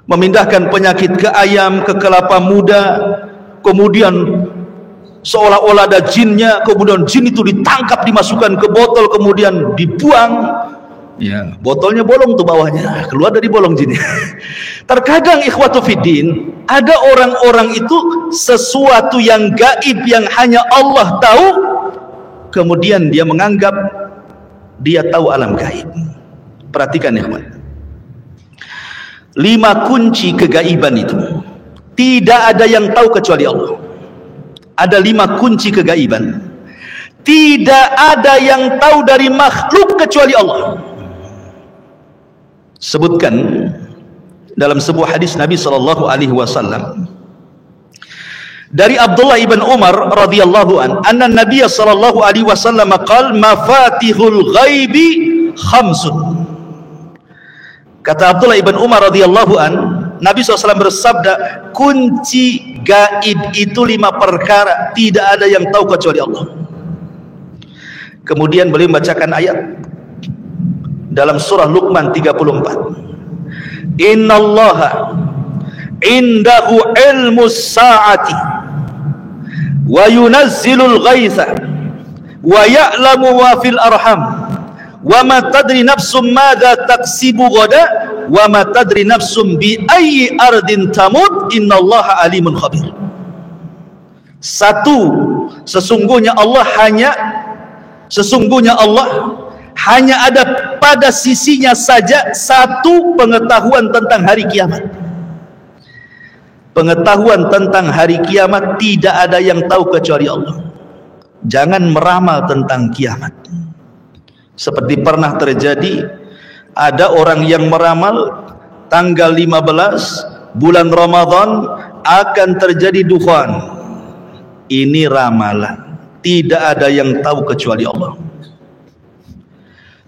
memindahkan penyakit ke ayam, ke kelapa muda, kemudian seolah-olah ada jinnya, kemudian jin itu ditangkap, dimasukkan ke botol, kemudian dibuang, ya, botolnya bolong tuh bawahnya, keluar dari bolong jinnya. Terkadang ikhwatu fiddin, ada orang-orang itu sesuatu yang gaib yang hanya Allah tahu, kemudian dia menganggap dia tahu alam gaib. Perhatikan ya, 5 kunci kegaiban itu tidak ada yang tahu kecuali Allah. Ada 5 kunci kegaiban, tidak ada yang tahu dari makhluk kecuali Allah. Sebutkan dalam sebuah hadis Nabi SAW dari Abdullah ibn Umar radhiyallahu an, anna Nabiy sallallahu alaihi wasallam qala mafatihul ghaibi khamsun. Kata Abdullah ibn Umar radhiyallahu an, Nabi SAW bersabda, kunci gaib itu 5 perkara, tidak ada yang tahu kecuali Allah. Kemudian beliau membacakan ayat dalam surah Luqman 34. Innallaha indahu ilmus sa'ati wa yunazzilul ghaitha wa ya'lamu ma fil arham wa ma tadri nafsum madza taksibu ghada wa ma tadri nafsum bi ayyi ardin tamut innallaha alimun khabir. 1, sesungguhnya Allah hanya ada pada sisinya saja 1 pengetahuan tentang hari kiamat. Pengetahuan tentang hari kiamat tidak ada yang tahu kecuali Allah. Jangan meramal tentang kiamat. Seperti pernah terjadi, ada orang yang meramal tanggal 15 bulan Ramadan akan terjadi dukhan. Ini ramalan, tidak ada yang tahu kecuali Allah.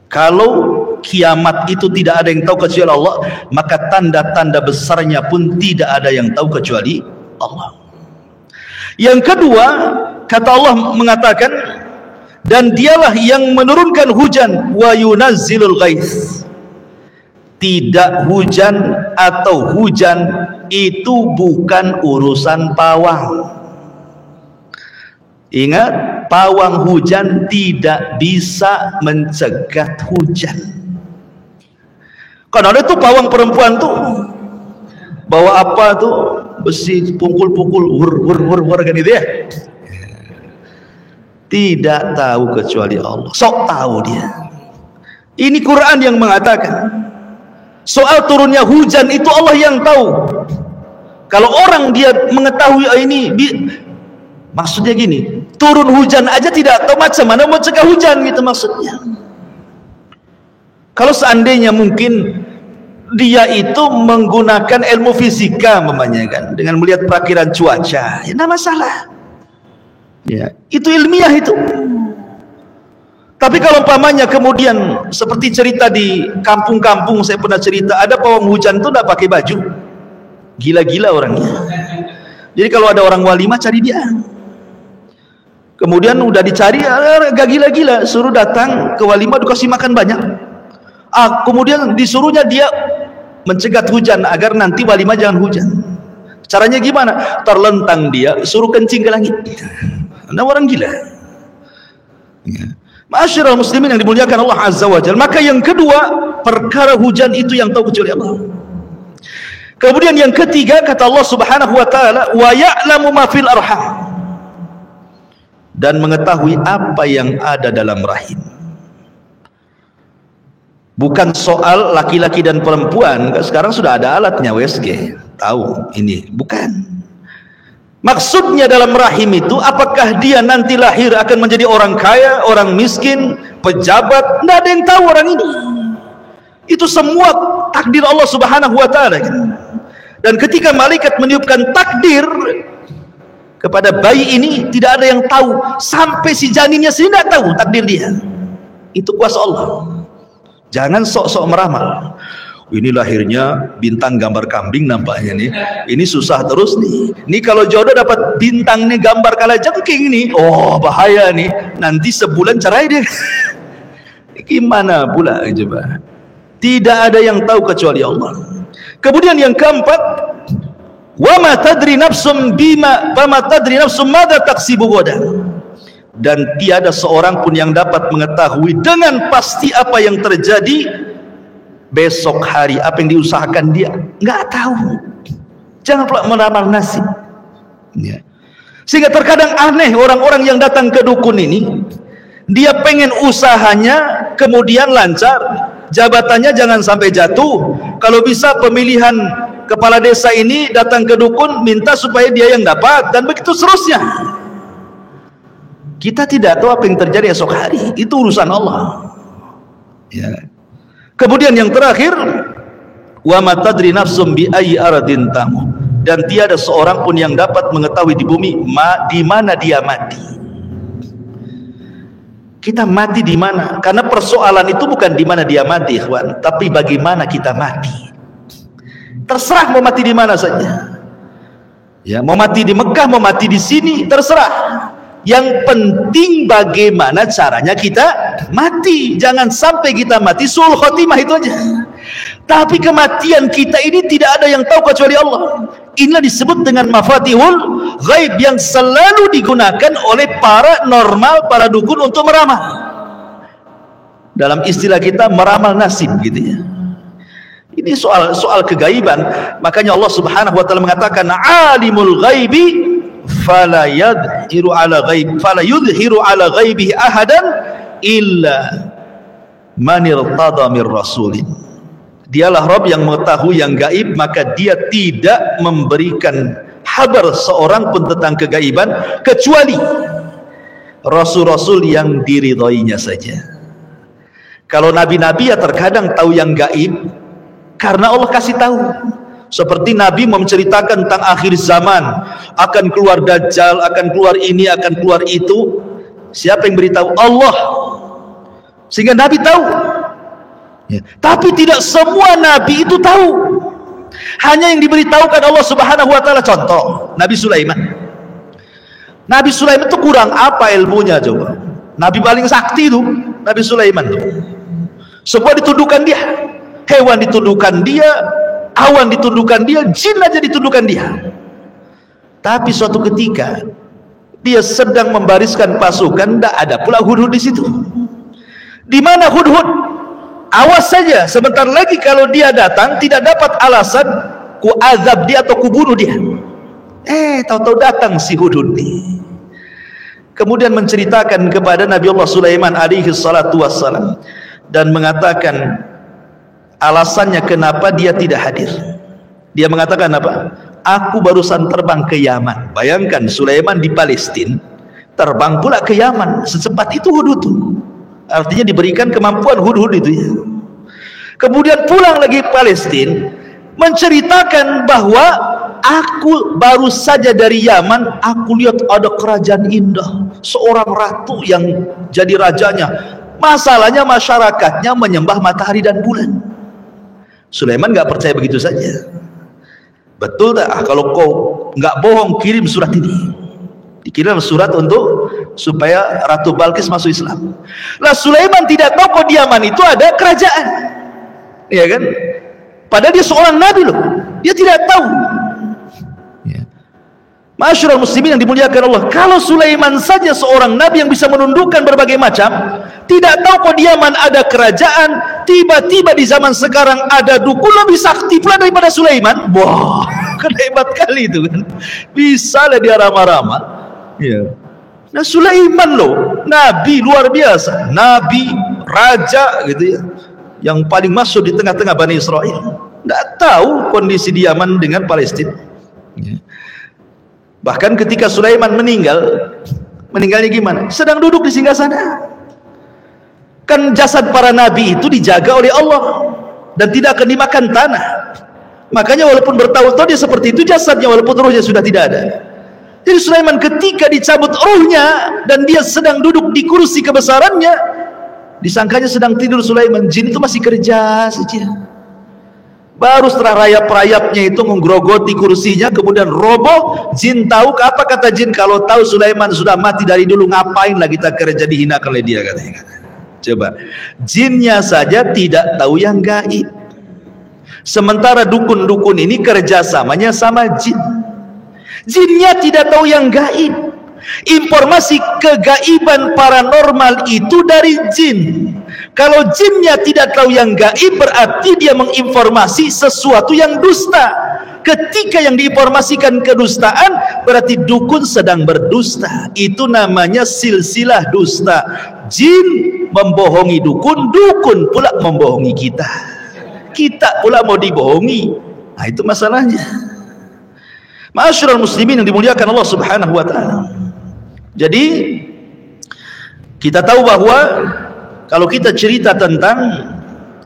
Kalau kiamat itu tidak ada yang tahu kecuali Allah, maka tanda-tanda besarnya pun tidak ada yang tahu kecuali Allah. Yang kedua, kata Allah mengatakan, dan dialah yang menurunkan hujan, wa yunazzilul ghaits. Tidak hujan atau hujan itu bukan urusan pawang. Ingat, pawang hujan tidak bisa mencegat hujan. Kan ada tuh pawang perempuan tuh bawa apa tuh, besi pukul-pukul wur kan itu ya. Tidak tahu kecuali Allah. Sok tahu dia. Ini Quran yang mengatakan soal turunnya hujan itu Allah yang tahu. Kalau orang dia mengetahui ini, maksudnya gini, turun hujan aja tidak tahu, macam mana mau cegah hujan gitu maksudnya. Kalau seandainya mungkin dia itu menggunakan ilmu fisika namanya kan, dengan melihat perakiran cuaca, ya tidak masalah. Ya, itu ilmiah itu. Tapi kalau umpamanya kemudian seperti cerita di kampung-kampung, saya pernah cerita, ada pawang hujan itu tidak pakai baju, gila-gila orangnya. Jadi kalau ada orang walimah cari dia, kemudian udah dicari, agak gila-gila, suruh datang ke walimah dikasih makan banyak. Kemudian disuruhnya dia mencegat hujan agar nanti walimah jangan hujan. Caranya gimana? Terlentang dia, suruh kencing ke langit. Nah, orang gila. Ma'asyiral muslimin yang dimuliakan Allah Azza wa Jalla. Maka yang kedua, perkara hujan itu yang tahu kecuali Allah. Kemudian yang ketiga, kata Allah Subhanahu wa taala, wa ya'lamu ma fil arham. dan mengetahui apa yang ada dalam rahim. Bukan soal laki-laki dan perempuan, sekarang sudah ada alatnya USG, tahu ini, bukan. Maksudnya dalam rahim itu, apakah dia nanti lahir akan menjadi orang kaya, orang miskin, pejabat, tidak ada yang tahu orang ini. Itu semua takdir Allah Subhanahu wa ta'ala. Dan ketika malaikat meniupkan takdir kepada bayi ini, tidak ada yang tahu, sampai si janinnya sendiri tidak tahu takdir dia. Itu kuasa Allah. Jangan sok-sok meramal. Ini lahirnya bintang gambar kambing nampaknya nih. Ini susah terus nih. Ini kalau jodoh dapat bintang nih gambar kalajengking nih. Oh bahaya nih. Nanti sebulan cerai dia. Gimana pula coba? Tidak ada yang tahu kecuali Allah. Kemudian yang keempat, wa ma tadri nafsum bima wa ma tadri nafsum madza taksibu ghadan. Dan tiada seorang pun yang dapat mengetahui dengan pasti apa yang terjadi besok hari, apa yang diusahakan dia, nggak tahu. Jangan pula meramal nasib ya. Sehingga terkadang aneh orang-orang yang datang ke dukun ini, dia pengen usahanya kemudian lancar, jabatannya jangan sampai jatuh. Kalau bisa pemilihan kepala desa ini datang ke dukun, minta supaya dia yang dapat, dan begitu seterusnya. Kita tidak tahu apa yang terjadi esok hari, itu urusan Allah ya. Kemudian yang terakhir, wa ma tadri nafsum bi ayyi ardin tamut, dan tiada seorang pun yang dapat mengetahui di bumi di mana dia mati. Kita mati di mana? Karena persoalan itu bukan di mana dia mati, ikhwan, tapi bagaimana kita mati. Terserah mau mati di mana saja. Ya, mau mati di Mekah, mau mati di sini, terserah. Yang penting bagaimana caranya kita mati. Jangan sampai kita mati suul khotimah, itu aja. Tapi kematian kita ini tidak ada yang tahu kecuali Allah. Inilah disebut dengan mafatihul ghaib, yang selalu digunakan oleh para normal, para dukun untuk meramal. Dalam istilah kita meramal nasib gitu ya. Ini soal kegaiban. Makanya Allah Subhanahu wa taala mengatakan alimul ghaibi fala yudhiru ala ghaibihi ahadan illa man irtada mir rasulin. Dialah Rabb yang mengetahui yang gaib, maka dia tidak memberikan kabar seorang pun tentang kegaiban kecuali rasul-rasul yang diridhoinya saja. Kalau nabi-nabi ya terkadang tahu yang gaib karena Allah kasih tahu. Seperti Nabi menceritakan tentang akhir zaman, akan keluar Dajjal, akan keluar ini, akan keluar itu. Siapa yang beritahu? Allah. Sehingga Nabi tahu ya. Tapi tidak semua Nabi itu tahu. Hanya yang diberitahukan Allah Subhanahu wa ta'ala. Contoh Nabi Sulaiman. Nabi Sulaiman itu kurang apa ilmunya coba? Nabi paling sakti itu Nabi Sulaiman tuh. Semua dituduhkan dia. Hewan dituduhkan dia, awan ditundukkan dia, jin aja ditundukkan dia. Tapi suatu ketika dia sedang membariskan pasukan, tidak ada pula Hudhud di situ. Di mana Hudhud? Awas saja, sebentar lagi kalau dia datang tidak dapat alasan ku azab dia atau ku bunuh dia. Tahu-tahu datang si Hudhud nih. Kemudian menceritakan kepada Nabi Allah Sulaiman alaihi salatu wassalam dan mengatakan alasannya kenapa dia tidak hadir. Dia mengatakan apa? Aku barusan terbang ke Yaman. Bayangkan Sulaiman di Palestina, terbang pula ke Yaman. Secepat itu Hudhud. Artinya diberikan kemampuan Hudhud itu ya. Kemudian pulang lagi ke Palestina, menceritakan bahwa aku baru saja dari Yaman, aku lihat ada kerajaan indah, seorang ratu yang jadi rajanya. Masalahnya masyarakatnya menyembah matahari dan bulan. Sulaiman nggak percaya begitu saja. Betul tak? Kalau kau nggak bohong, kirim surat ini. Dikirim surat untuk supaya Ratu Balkis masuk Islam. Lah Sulaiman tidak tahu kok di Yaman itu ada kerajaan, ya kan? Padahal dia seorang nabi loh, dia tidak tahu. Masyarul muslimin yang dimuliakan Allah, kalau Sulaiman saja seorang nabi yang bisa menundukkan berbagai macam, tidak tahu kok di Yaman ada kerajaan, tiba-tiba di zaman sekarang ada dukun lebih sakti pula daripada Sulaiman. Wah, kan hebat kali itu kan. Bisa lah dia ramah-ramah. Ya. Nah, Sulaiman loh, nabi luar biasa, nabi, raja gitu ya, yang paling masuk di tengah-tengah Bani Israel. Tidak tahu kondisi di Yaman dengan Palestina. Bahkan ketika Sulaiman meninggalnya gimana? Sedang duduk di singgasana. Kan jasad para nabi itu dijaga oleh Allah dan tidak akan dimakan tanah. Makanya walaupun bertahun-tahun dia seperti itu jasadnya, walaupun ruhnya sudah tidak ada. Jadi Sulaiman ketika dicabut ruhnya dan dia sedang duduk di kursi kebesarannya, disangkanya sedang tidur Sulaiman, jin itu masih kerja saja. Baru setelah rayap-rayapnya itu menggerogoti kursinya, kemudian roboh. Jin tahu, apa kata jin? Kalau tahu Sulaiman sudah mati dari dulu, ngapain lagi kita kerja, dihinakan oleh dia, katanya. Coba, jinnya saja tidak tahu yang gaib, sementara dukun-dukun ini kerjasamanya sama jin. Jinnya tidak tahu yang gaib. Informasi kegaiban paranormal itu dari jin. Kalau jinnya tidak tahu yang gaib, berarti dia menginformasi sesuatu yang dusta. Ketika yang diinformasikan kedustaan, berarti dukun sedang berdusta. Itu namanya silsilah dusta. Jin membohongi dukun, dukun pula membohongi kita. Kita pula mau dibohongi. Nah, itu masalahnya. Ma'asyiral muslimin yang dimuliakan Allah Subhanahu wa taala. Jadi kita tahu bahwa kalau kita cerita tentang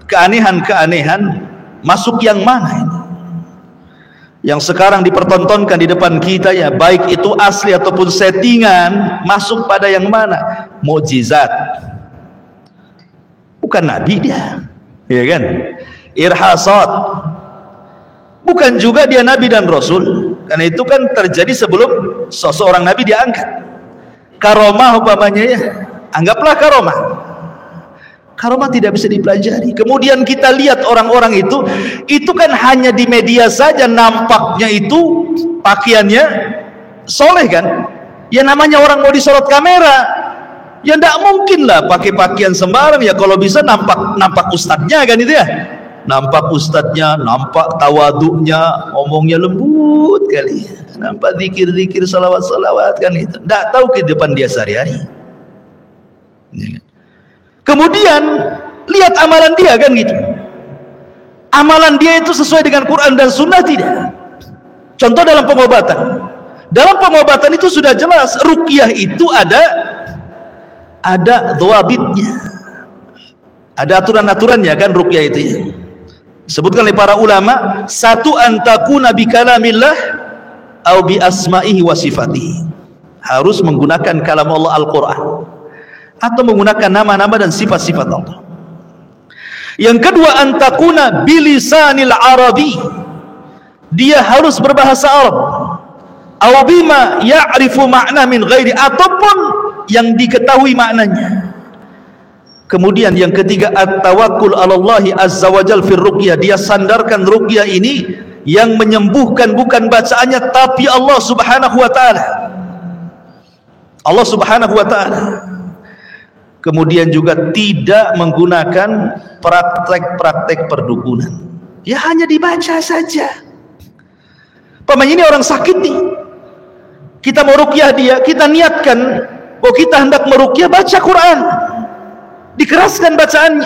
keanehan-keanehan, masuk yang mana ini? Yang sekarang dipertontonkan di depan kita ya, baik itu asli ataupun settingan, masuk pada yang mana? Mukjizat. Bukan nabi dia, ya kan? Irhasat. Bukan juga dia nabi dan rasul, karena itu kan terjadi sebelum seseorang nabi diangkat. Karomah umpamanya ya, anggaplah karomah. Karomah tidak bisa dipelajari. Kemudian kita lihat orang-orang itu kan hanya di media saja nampaknya itu pakaiannya soleh kan. Ya namanya orang mau disorot kamera, ya tidak mungkin lah pakai pakaian sembarang. Ya kalau bisa nampak ustadznya kan itu ya. Nampak ustadznya, nampak tawaduknya, ngomongnya lembut kali, nampak zikir-zikir, salawat-salawat kan itu. Tidak tahu kehidupan dia sehari-hari. Kemudian lihat amalan dia kan gitu. Amalan dia itu sesuai dengan Quran dan Sunnah tidak? Contoh dalam pengobatan. Dalam pengobatan itu sudah jelas, ruqyah itu ada dhawabitnya. Ada aturan-aturannya kan ruqyah itu ya. Sebutkan oleh para ulama, satu antakuna bi kalamillah au bi asma'ihi wa sifatihi. Harus menggunakan kalam Allah Al-Qur'an atau menggunakan nama-nama dan sifat-sifat Allah. Yang kedua, antakuna bilisanil arabi. Dia harus berbahasa Arab. Au bima ya'rifu ma'na min ghairi, ataupun yang diketahui maknanya. Kemudian yang ketiga, at-tawakkul 'ala Allah azza wajal fir ruqyah. Dia sandarkan ruqyah ini yang menyembuhkan bukan bacaannya tapi Allah Subhanahu wa taala. Allah Subhanahu wa taala. Kemudian juga tidak menggunakan praktek-praktek perdukunan. Ya hanya dibaca saja. Pamannya ini orang sakit nih. Kita mau ruqyah dia, kita niatkan bahwa kita hendak meruqyah, baca Quran. Dikeraskan bacaannya,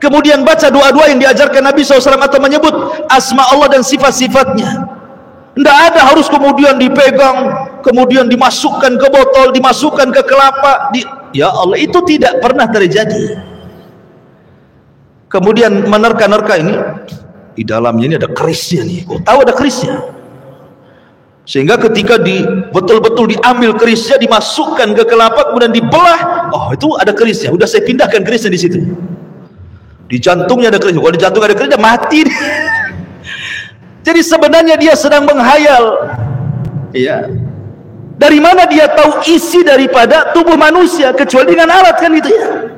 kemudian baca doa-doa yang diajarkan Nabi SAW atau menyebut asma Allah dan sifat-sifatnya. Tidak ada harus kemudian dipegang, kemudian dimasukkan ke botol, dimasukkan ke kelapa. Ya Allah, itu tidak pernah terjadi. Kemudian menerka-nerka ini, di dalamnya ini ada kerisnya nih. Kok tahu ada kerisnya? Sehingga ketika betul-betul diambil kerisnya, dimasukkan ke kelapa, kemudian dibelah, oh itu ada kerisnya. Udah saya pindahkan kerisnya di situ. Di jantungnya ada kerisnya. Kalau di jantung ada kerisnya, mati. Jadi sebenarnya dia sedang menghayal. Ya. Dari mana dia tahu isi daripada tubuh manusia kecuali dengan alat kan gitu ya.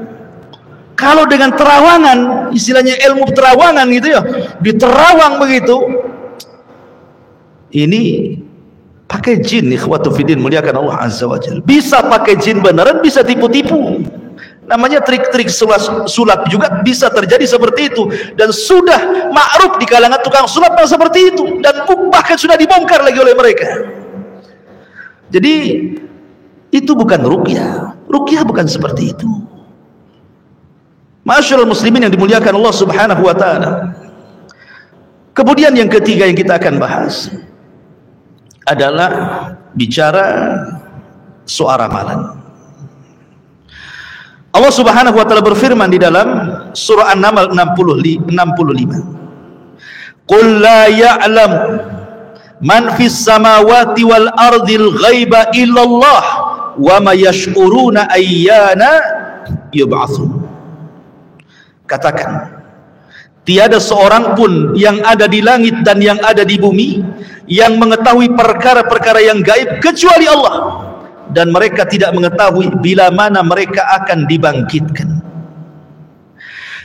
Kalau dengan terawangan, istilahnya ilmu terawangan gitu ya, diterawang begitu. Ini pakai jin, ikhwatu fiddin, muliakan Allah azza wa jalla. Bisa pakai jin beneran, bisa tipu-tipu. Namanya trik-trik sulap juga bisa terjadi seperti itu, dan sudah ma'ruf di kalangan tukang sulap yang seperti itu, dan bahkan sudah dibongkar lagi oleh mereka. Jadi Itu bukan ruqyah. Ruqyah bukan seperti itu. Ma'asyiral muslimin yang dimuliakan Allah Subhanahu wa taala. Kemudian yang ketiga yang kita akan bahas adalah bicara soal ramalan. Allah Subhanahu wa taala berfirman di dalam surah An-Naml 65. Qul la ya'lam man fis samawati wal ardil ghaiba illallah wa ma yash'uruna ayyana yub'atsun. Katakan, tiada seorang pun yang ada di langit dan yang ada di bumi yang mengetahui perkara-perkara yang gaib kecuali Allah, dan mereka tidak mengetahui bila mana mereka akan dibangkitkan.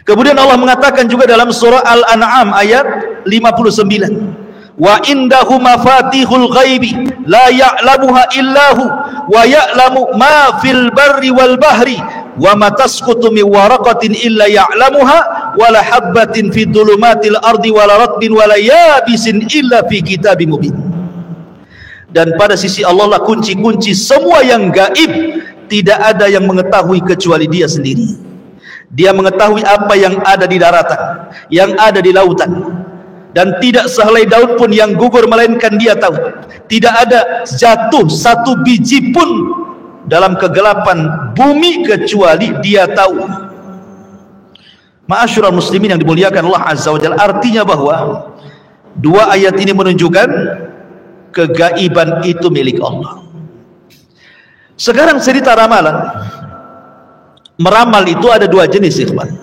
Kemudian Allah mengatakan juga dalam surah Al-An'am ayat 59, wa indahu mafatihul ghaibi la ya'lamuha illahu wa ya'lamu ma fil barri wal bahri wa ma tasqutu min waraqatin illa ya'lamuha wa la habbatin fi dhulumatil ardi wa la ratbin wa la yabisin illa fi kitabim mubin. Dan pada sisi Allah lah kunci-kunci semua yang gaib, tidak ada yang mengetahui kecuali Dia sendiri. Dia mengetahui apa yang ada di daratan, yang ada di lautan, dan tidak sehelai daun pun yang gugur melainkan Dia tahu. Tidak ada jatuh satu biji pun dalam kegelapan bumi kecuali Dia tahu. Ma'asyiral muslimin yang dimuliakan Allah Azza wa Jalla, artinya bahwa dua ayat ini menunjukkan kegaiban itu milik Allah. Sekarang cerita ramalan. Meramal itu ada dua jenis, ikhwan.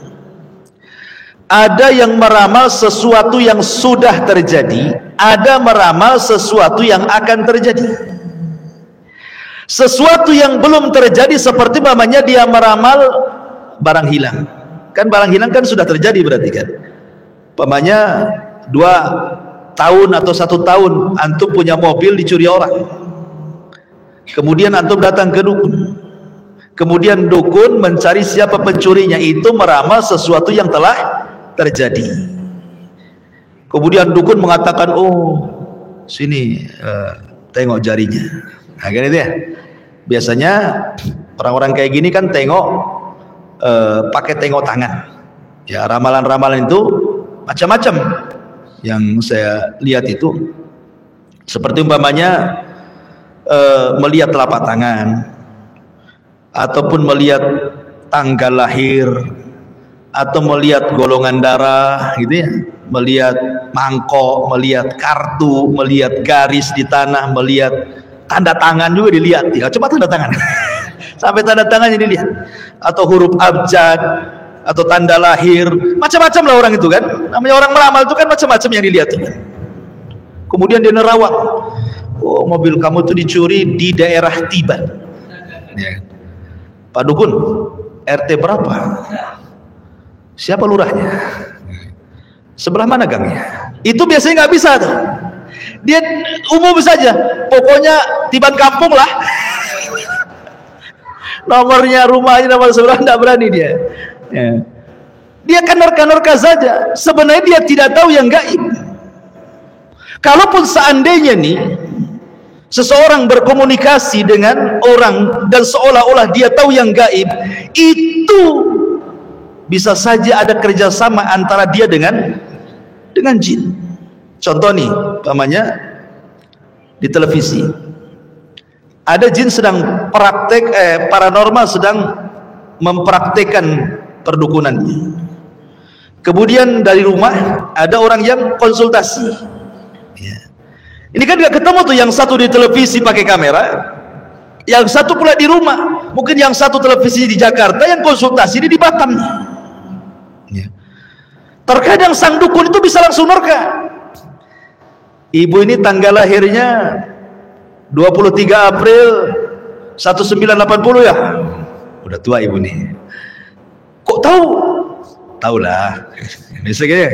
Ada yang meramal sesuatu yang sudah terjadi, ada meramal sesuatu yang akan terjadi. Sesuatu yang belum terjadi seperti namanya dia meramal barang hilang. Kan barang hilang kan sudah terjadi berarti kan. Umpamanya 2 tahun atau 1 tahun antum punya mobil dicuri orang. Kemudian antum datang ke dukun. Kemudian dukun mencari siapa pencurinya, itu meramal sesuatu yang telah terjadi. Kemudian dukun mengatakan, oh sini tengok jarinya. Nah kan itu ya. Biasanya orang-orang kayak gini kan tengok pakai tengok tangan. Ya, ramalan-ramalan itu macam-macam yang saya lihat itu. Seperti umpamanya melihat telapak tangan, ataupun melihat tanggal lahir, atau melihat golongan darah gitu ya, melihat mangkok, melihat kartu, melihat garis di tanah, melihat tanda tangan juga dilihat ya. Coba tanda tangan sampai tanda tangannya dilihat, atau huruf abjad, atau tanda lahir, macam-macam lah orang itu kan. Namanya orang meramal itu kan macam-macam yang dilihat tuh. Kemudian dia nerawang, oh mobil kamu tuh dicuri di daerah Tiban ya. Pak dukun, RT berapa? Siapa lurahnya? Sebelah mana gangnya? Itu biasanya nggak bisa tuh. Dia umum saja, pokoknya Tiban kampung lah. Nomornya, rumahnya, nomor sebelah nggak berani dia. Ya. Dia kan nerka-nerka saja. Sebenarnya dia tidak tahu yang gaib. Kalaupun seandainya nih seseorang berkomunikasi dengan orang dan seolah-olah dia tahu yang gaib, itu bisa saja ada kerjasama antara dia dengan jin. Contoh nih, umpamanya di televisi ada jin sedang praktek paranormal sedang mempraktekkan perdukunannya. Kemudian dari rumah ada orang yang konsultasi. Ini kan gak ketemu tuh, yang satu di televisi pakai kamera, yang satu pula di rumah. Mungkin yang satu televisi di Jakarta, yang konsultasi di Batam. Ya. Terkadang sang dukun itu bisa langsung nerka. Ibu ini tanggal lahirnya 23 April 1980 ya. Udah tua ibu nih. Kok tahu? Tahulah. Misalnya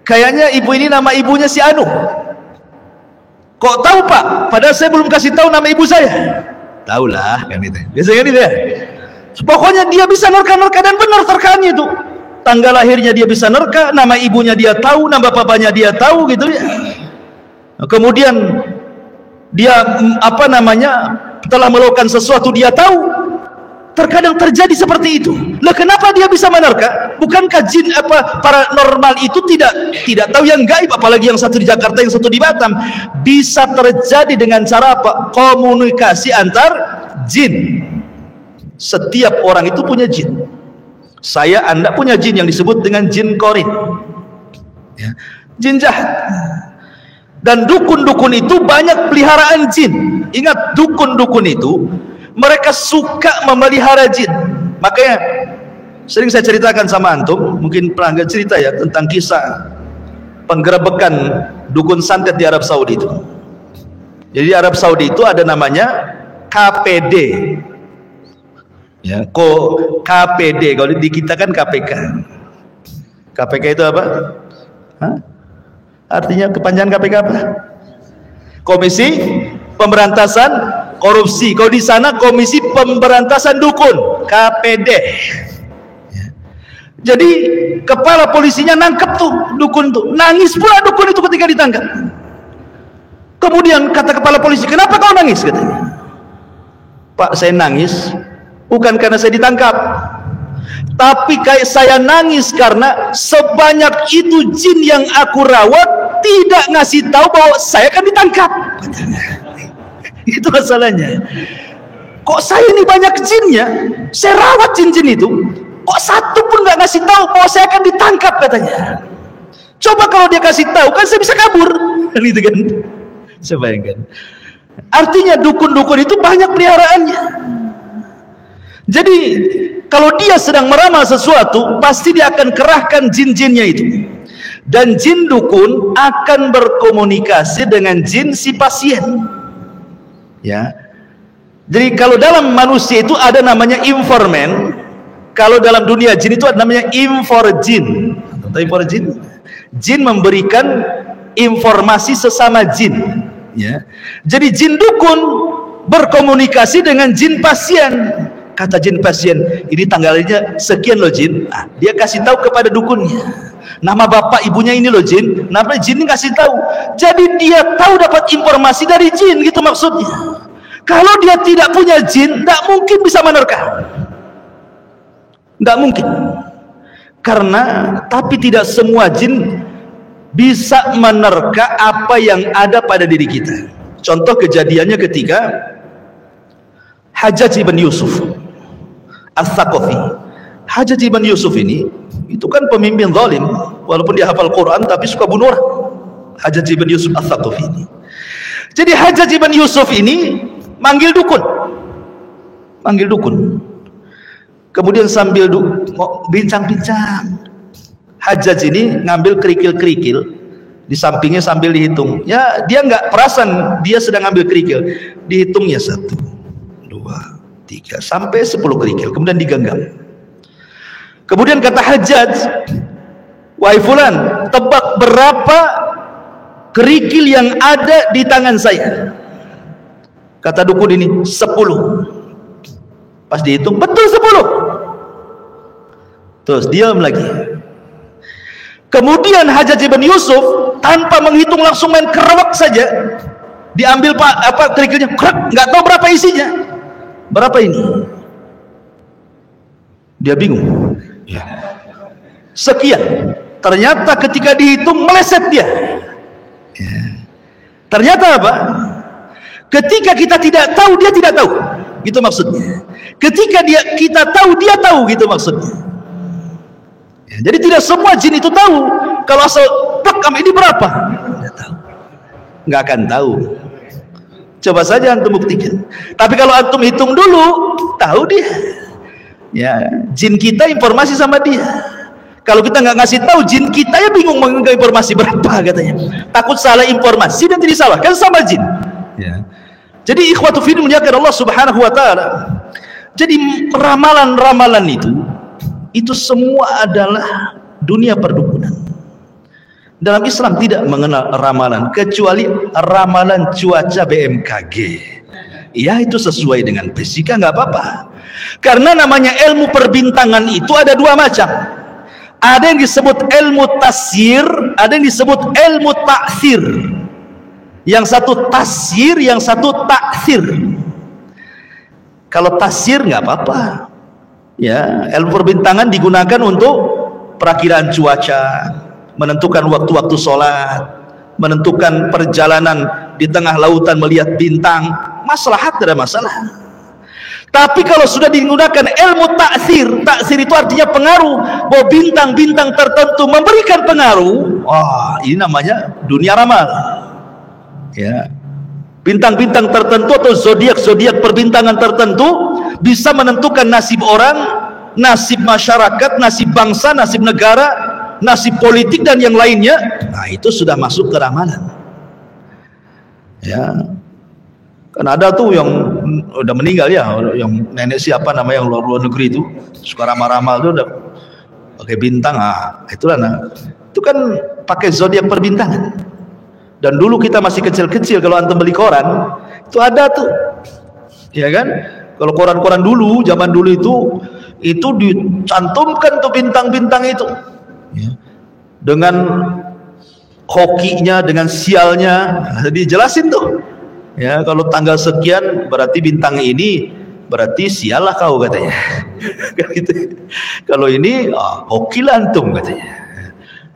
kayaknya ibu ini nama ibunya si Anu. Kok tahu Pak? Padahal saya belum kasih tahu nama ibu saya. Tahulah kan itu. Biasanya gitu ya. Pokoknya dia bisa nerka-nerka, dan benar terkaannya itu. Tanggal lahirnya dia bisa nerka, nama ibunya dia tahu, nama bapaknya dia tahu gitu ya. Kemudian dia telah melakukan sesuatu dia tahu. Terkadang terjadi seperti itu. Lah kenapa dia bisa menerka? Bukankah jin paranormal itu tidak tahu yang gaib, apalagi yang satu di Jakarta, yang satu di Batam. Bisa terjadi dengan cara apa? Komunikasi antar jin. Setiap orang itu punya jin. Saya, Anda punya jin yang disebut dengan jin korin, ya, jin jahat. Dan dukun-dukun itu banyak peliharaan jin. Ingat, dukun-dukun itu mereka suka memelihara jin. Makanya sering saya ceritakan sama antum, mungkin pernah nggak cerita ya, tentang kisah penggerebekan dukun santet di Arab Saudi itu. Jadi di Arab Saudi itu ada namanya KPD, ya, KPD. Kalau di kita kan KPK. KPK itu apa? Hah? Artinya kepanjangan KPK apa? Komisi Pemberantasan Korupsi. Kalau di sana Komisi Pemberantasan Dukun, KPD. Ya. Jadi kepala polisinya nangkep tuh dukun tuh, nangis pula dukun itu ketika ditangkap. Kemudian kata kepala polisi, kenapa kau nangis? Katanya, Pak, saya nangis bukan karena saya ditangkap, tapi kayak saya nangis karena sebanyak itu jin yang aku rawat tidak ngasih tahu bahwa saya akan ditangkap. Itu masalahnya. Kok saya ini banyak jinnya, saya rawat jin-jin itu, kok satu pun nggak ngasih tahu bahwa saya akan ditangkap, katanya. Coba kalau dia kasih tahu, kan saya bisa kabur. Gitu kan? Saya bayangkan. Artinya dukun-dukun itu banyak peliharaannya. Jadi kalau dia sedang meramal sesuatu, pasti dia akan kerahkan jin-jinnya itu. Dan jin dukun akan berkomunikasi dengan jin si pasien. Ya. Jadi kalau dalam manusia itu ada namanya informan, kalau dalam dunia jin itu ada namanya inforjin. Tahu inforjin? Jin memberikan informasi sesama jin. Ya. Jadi jin dukun berkomunikasi dengan jin pasien. Kata jin pasien, ini tanggalnya sekian loh jin. Nah, dia kasih tahu kepada dukunnya. Nama bapak ibunya ini loh jin. Nama jin ini kasih tahu. Jadi dia tahu dapat informasi dari jin, gitu maksudnya. Kalau dia tidak punya jin, tidak mungkin bisa menerka. Tidak mungkin. Karena tapi tidak semua jin bisa menerka apa yang ada pada diri kita. Contoh kejadiannya ketika Hajjaj ibn Yusuf Al-Thaqafi. Hajjaj ibn Yusuf ini itu kan pemimpin zalim, walaupun dia hafal Quran tapi suka bunuh orang. Hajjaj ibn Yusuf Al-Thaqafi ini. Jadi Hajjaj ibn Yusuf ini manggil dukun. Kemudian sambil bincang-bincang, Hajjaj ini ngambil kerikil-kerikil di sampingnya sambil dihitung. Ya, dia nggak perasan dia sedang ngambil kerikil. Dihitungnya 1, 2, 3 sampai 10 kerikil, kemudian digenggam. Kemudian kata Hajjaj, wahai fulan, tebak berapa kerikil yang ada di tangan saya? Kata dukun ini 10. Pas dihitung betul 10. Terus diam lagi. Kemudian Hajjaj ibn Yusuf tanpa menghitung langsung main kerewak saja, diambil kerikilnya, nggak tahu berapa isinya. Berapa ini? Dia bingung. Ya. Sekian. Ternyata ketika dihitung meleset dia. Ya. Ternyata apa? Ketika kita tidak tahu, dia tidak tahu. Gitu maksudnya. Ketika kita tahu, dia tahu, gitu maksudnya. Ya, jadi tidak semua jin itu tahu. Kalau asal rekam ini berapa? Tidak tahu. Nggak akan tahu. Coba saja antum buktikan. Tapi kalau antum hitung dulu, tahu dia. Ya, jin kita informasi sama dia. Kalau kita nggak ngasih tahu, jin kita ya bingung mengenai informasi berapa katanya. Takut salah informasi dan jadi salah kan sama jin. Ya. Jadi ikhwatu fiddin muliakan Allah Subhanahu wa taala. Jadi ramalan-ramalan itu semua adalah dunia perdukunan. Dalam Islam tidak mengenal ramalan kecuali ramalan cuaca BMKG. Ya, itu sesuai dengan fisika, nggak apa-apa. Karena namanya ilmu perbintangan itu ada dua macam. Ada yang disebut ilmu tasyir, ada yang disebut ilmu taksir. Yang satu tasyir, yang satu taksir. Kalau tasir nggak apa-apa. Ya, ilmu perbintangan digunakan untuk perakiraan cuaca, menentukan waktu-waktu sholat, menentukan perjalanan di tengah lautan melihat bintang. Maslahat, tidak ada masalah. Tapi kalau sudah digunakan ilmu taksir, taksir itu artinya pengaruh, bahwa bintang-bintang tertentu memberikan pengaruh. Wah, ini namanya dunia ramal. Ya, bintang-bintang tertentu atau zodiak-zodiak perbintangan tertentu bisa menentukan nasib orang, nasib masyarakat, nasib bangsa, nasib negara, nasib politik dan yang lainnya. Nah, itu sudah masuk ke ramalan. Ya, kan ada tuh yang udah meninggal ya, yang nenek siapa namanya yang luar negeri itu suka ramal-ramal tuh udah pakai bintang. Itulah, itu kan pakai zodiak perbintangan. Dan dulu kita masih kecil-kecil, kalau antum beli koran itu ada tuh, ya kan? Kalau koran-koran dulu, zaman dulu itu dicantumkan tuh bintang-bintang itu, ya. Dengan hokinya, dengan sialnya, dijelasin tuh. Ya, kalau tanggal sekian berarti bintang ini, berarti sial lah kau katanya. Gitu. Kalau ini hokilah antum katanya.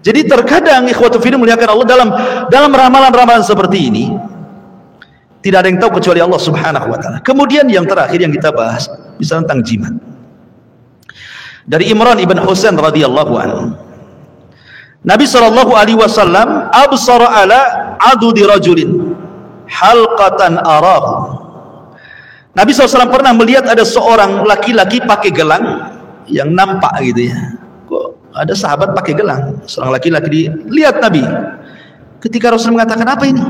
Jadi terkadang ikhwatu fillah muliakan Allah, dalam ramalan-ramalan seperti ini tidak ada yang tahu kecuali Allah Subhanahu wa taala. Kemudian yang terakhir yang kita bahas bisa tentang jimat. Dari Imran ibn Husain radhiyallahu anhu. Nabi sallallahu alaihi wasallam absara ala adudi rajulin halqatan arahu. Nabi SAW pernah melihat ada seorang laki-laki pakai gelang yang nampak gitu ya. Ada sahabat pakai gelang, seorang laki-laki lihat Nabi. Ketika Rasul mengatakan, apa ini?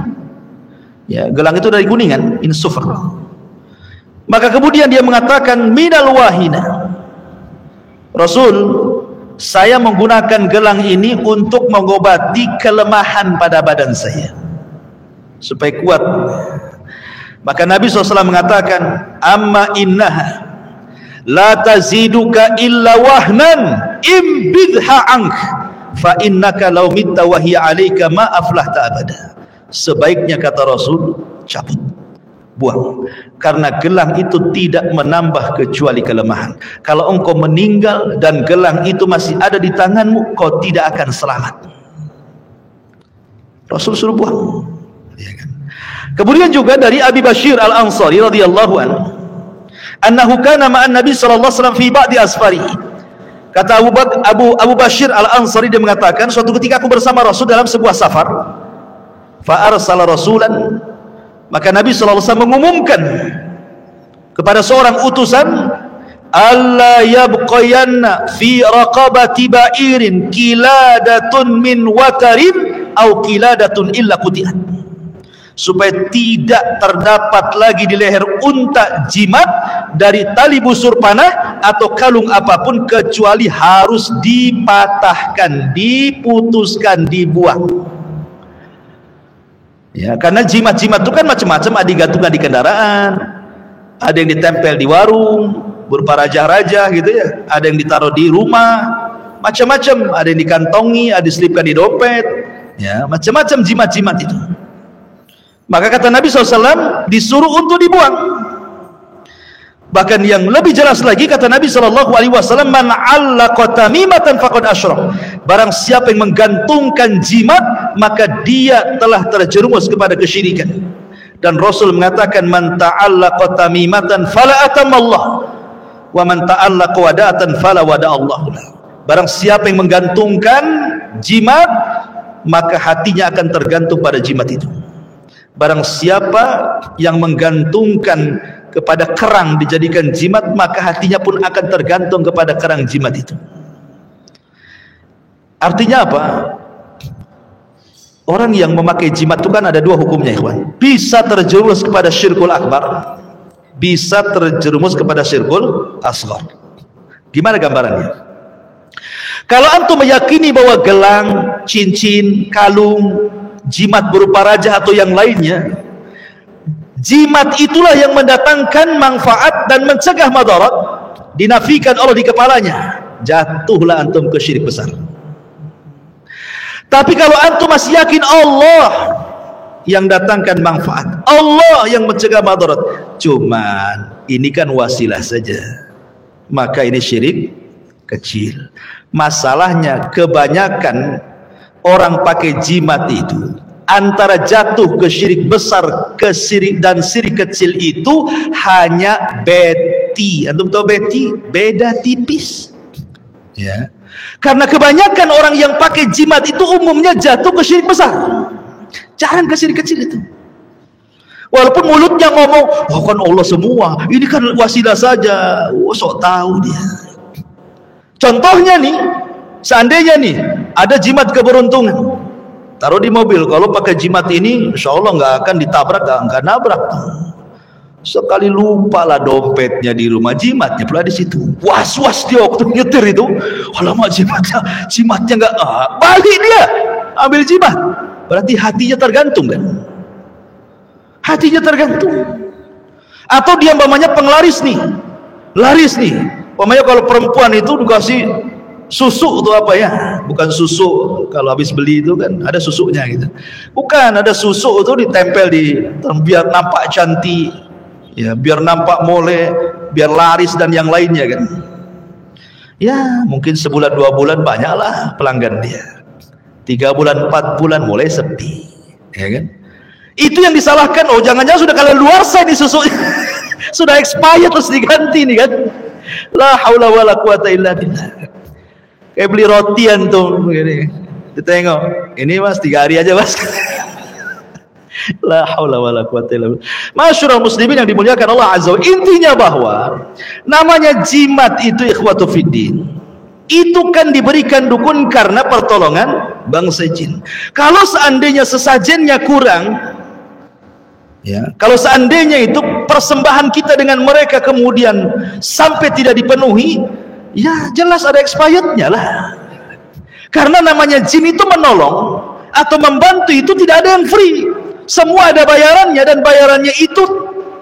Ya, gelang itu dari kuningan, ini sufr. Maka kemudian dia mengatakan, minal wahina. Rasul, saya menggunakan gelang ini untuk mengobati kelemahan pada badan saya, supaya kuat. Maka Nabi SAW mengatakan, amma innaha la taziduka illa wahnan imbidha ank fa innaka law mitta wa hiya alayka ma aflahta abada. Sebaiknya kata Rasul, cabut, buang, karena gelang itu tidak menambah kecuali kelemahan. Kalau engkau meninggal dan gelang itu masih ada di tanganmu, kau tidak akan selamat. Rasul suruh buang, ya kan? Kemudian juga dari Abi Bashir Al-Ansari radhiyallahu anhu, annahu kana ma'an Nabi sallallahu alaihi wasallam fi ba'di asfari. Kata Abu Bashir Al-Ansari, dia mengatakan, suatu ketika aku bersama Rasul dalam sebuah safar. Fa arsala rasulan, maka Nabi sallallahu alaihi wasallam mengumumkan kepada seorang utusan, alla yabqayanna fi raqabati ba'irin kiladatun min watarin au kiladatun illa qutiat. Supaya tidak terdapat lagi di leher unta jimat dari tali busur panah atau kalung apapun, kecuali harus dipatahkan, diputuskan, dibuang. Ya, karena jimat-jimat itu kan macam-macam, ada digantungkan di kendaraan, ada yang ditempel di warung berupa raja-raja gitu ya, ada yang ditaruh di rumah, macam-macam, ada yang dikantongi, ada diselipkan di dompet, ya, macam-macam jimat-jimat itu. Maka kata Nabi SAW, disuruh untuk dibuang. Bahkan yang lebih jelas lagi, kata Nabi SAW, man 'allaqa tamimatan faqad asyrak. Barang siapa yang menggantungkan jimat, maka dia telah terjerumus kepada kesyirikan. Dan Rasul mengatakan, man ta'allaqa tamimatan fala atamallah, wa man ta'allaqa wada'atan fala wada'allah. Barang siapa yang menggantungkan jimat, maka hatinya akan tergantung pada jimat itu. Barang siapa yang menggantungkan kepada kerang dijadikan jimat, maka hatinya pun akan tergantung kepada kerang jimat itu. Artinya apa? Orang yang memakai jimat itu kan ada dua hukumnya, ikhwan. Bisa terjerumus kepada syirkul akbar, bisa terjerumus kepada syirkul asghar. Gimana gambarannya? Kalau antum meyakini bahwa gelang, cincin, kalung, jimat berupa raja atau yang lainnya, jimat itulah yang mendatangkan manfaat dan mencegah madarat, dinafikan Allah di kepalanya, jatuhlah antum ke syirik besar. Tapi kalau antum masih yakin Allah yang datangkan manfaat, Allah yang mencegah madarat. Cuman ini kan wasilah saja, maka ini syirik kecil. Masalahnya kebanyakan orang pakai jimat itu antara jatuh ke syirik besar ke syirik dan syirik kecil itu hanya beti. Antum tahu beti? Beda tipis. Ya. Karena kebanyakan orang yang pakai jimat itu umumnya jatuh ke syirik besar. Jangan ke syirik kecil itu. Walaupun mulutnya ngomong, "Oh kan Allah semua, ini kan wasilah saja." Oh, sok tahu dia. Contohnya nih, seandainya nih ada jimat keberuntungan, taruh di mobil. Kalau pakai jimat ini, insya Allah nggak akan ditabrak, nggak nabrak. Sekali lupa lah dompetnya di rumah, jimatnya pula di situ. Was-was dia waktu nyetir itu. Alamak, jimatnya nggak, balik dia ambil jimat. Berarti hatinya tergantung kan? Hatinya tergantung. Atau dia umpamanya penglaris nih, laris nih. Umpamanya kalau perempuan itu dikasih susu atau apa ya, bukan susu kalau habis beli itu kan ada susunya gitu, bukan, ada susu itu ditempel di biar nampak cantik ya, biar nampak mole, biar laris dan yang lainnya kan ya. Mungkin sebulan 2 bulan banyaklah pelanggan dia, 3 bulan 4 bulan mulai sepi ya kan. Itu yang disalahkan. Oh jangan-jangan sudah kalian luar saya nih susu sudah expired terus diganti nih kan. La haula wala quwata illa billah. Kayak beli rotian tuh begini, ditengok, ini mas 3 hari aja mas. La haula wala quwata illa billah. Masyarul muslimin yang dimuliakan Allah azza wa jalla, intinya bahwa namanya jimat itu ikhwatu fiddin, itu kan diberikan dukun karena pertolongan bangsa jin. Kalau seandainya sesajennya kurang ya, kalau seandainya itu persembahan kita dengan mereka kemudian sampai tidak dipenuhi, ya jelas ada expirednya lah. Karena namanya jin itu menolong atau membantu itu tidak ada yang free, semua ada bayarannya, dan bayarannya itu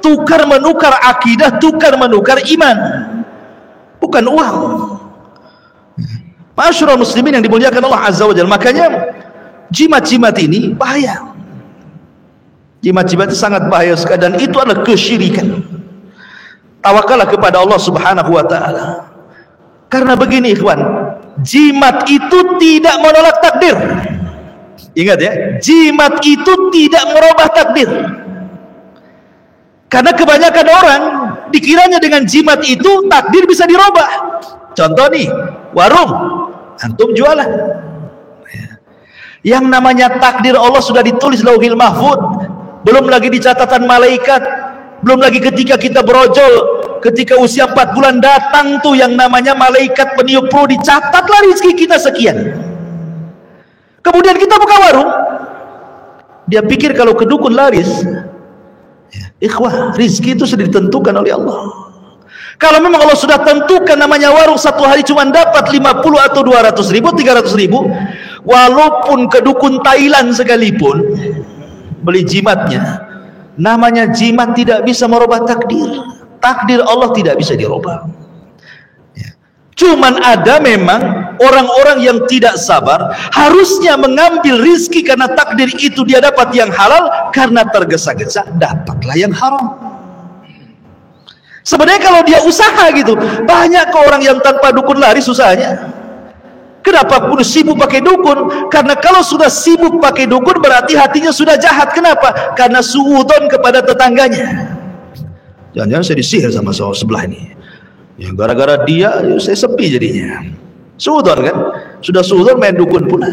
tukar menukar akidah, tukar menukar iman, bukan uang. Masyarul muslimin yang dimuliakan Allah azza wa jalla, makanya jimat-jimat ini bahaya. Jimat-jimat itu sangat bahaya sekali, dan itu adalah kesyirikan. Tawakallah kepada Allah subhanahu wa ta'ala. Karena begini ikhwan, jimat itu tidak menolak takdir. Ingat ya, jimat itu tidak merubah takdir. Karena kebanyakan orang dikiranya dengan jimat itu takdir bisa dirubah. Contoh nih, warung, antum jualan. Yang namanya takdir Allah sudah ditulis lauhil mahfud, belum lagi di catatan malaikat, belum lagi ketika kita berojol, ketika usia 4 bulan datang tuh yang namanya malaikat peniup ruh, dicatatlah rezeki kita sekian. Kemudian kita buka warung, dia pikir kalau ke dukun laris ya, ikhwah, rezeki itu sudah ditentukan oleh Allah. Kalau memang Allah sudah tentukan namanya warung satu hari cuma dapat 50 atau 200 ribu, 300 ribu, walaupun ke dukun Thailand sekalipun beli jimatnya, namanya jimat tidak bisa merubah takdir. Takdir Allah tidak bisa dirubah ya. Cuman ada memang orang-orang yang tidak sabar, harusnya mengambil rizki karena takdir itu dia dapat yang halal, karena tergesa-gesa dapatlah yang haram. Sebenarnya kalau dia usaha gitu, banyak ke orang yang tanpa dukun laris usahanya. Kenapa kudu sibuk pakai dukun? Karena kalau sudah sibuk pakai dukun berarti hatinya sudah jahat. Kenapa? Karena suudon kepada tetangganya. Jangan-jangan saya disihir sama sebelah ini ya, gara-gara dia saya sepi jadinya. Suudon kan? Sudah suudon main dukun pula.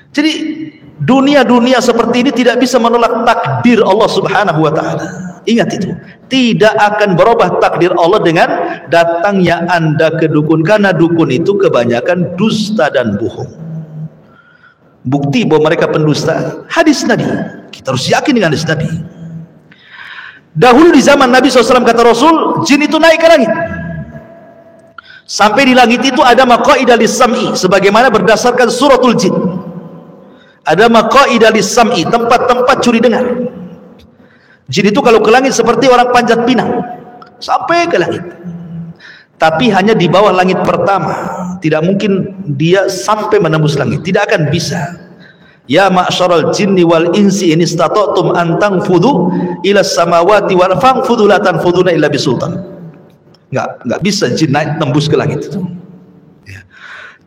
Jadi dunia-dunia seperti ini tidak bisa menolak takdir Allah subhanahu wa ta'ala. Ingat itu, tidak akan berubah takdir Allah dengan datangnya anda ke dukun, karena dukun itu kebanyakan dusta dan bohong. Bukti bahwa mereka pendusta, hadis Nabi. Kita harus yakin dengan hadis Nabi. Dahulu di zaman Nabi SAW, kata Rasul, jin itu naik ke langit. Sampai di langit itu ada maqaidah lis-sam'i, sebagaimana berdasarkan suratul jin. Ada maqaidah lis-sam'i, tempat-tempat curi dengar. Jin itu kalau ke langit seperti orang panjat pinang, sampai ke langit. Tapi hanya di bawah langit pertama. Tidak mungkin dia sampai menembus langit, tidak akan bisa. Ya ma'syaral jinni wal insi in istata'tum an tanfudhu ila samawati wal fanfudhu la tanfudhuna illa bisultan. Enggak bisa jin naik tembus ke langit itu. Ya.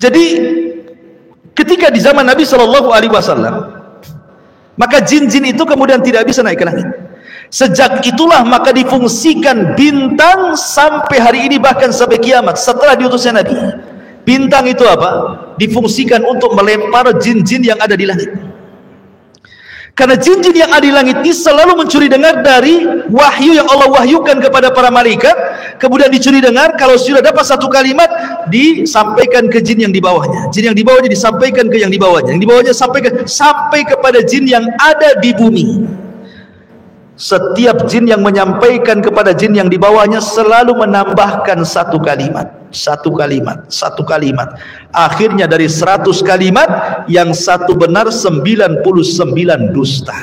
Jadi ketika di zaman Nabi sallallahu alaihi wasallam, maka jin-jin itu kemudian tidak bisa naik ke langit. Sejak itulah maka difungsikan bintang sampai hari ini, bahkan sampai kiamat setelah diutusnya Nabi. Bintang itu apa? Difungsikan untuk melempar jin-jin yang ada di langit. Karena jin-jin yang ada di langit ini selalu mencuri dengar dari wahyu yang Allah wahyukan kepada para malaikat. Kemudian dicuri dengar, kalau sudah dapat satu kalimat disampaikan ke jin yang di bawahnya. Jin yang di bawahnya disampaikan ke yang di bawahnya. Yang di bawahnya sampai kepada jin yang ada di bumi. Setiap jin yang menyampaikan kepada jin yang di bawahnya selalu menambahkan satu kalimat. Akhirnya dari 100 kalimat yang satu benar, 99 dusta.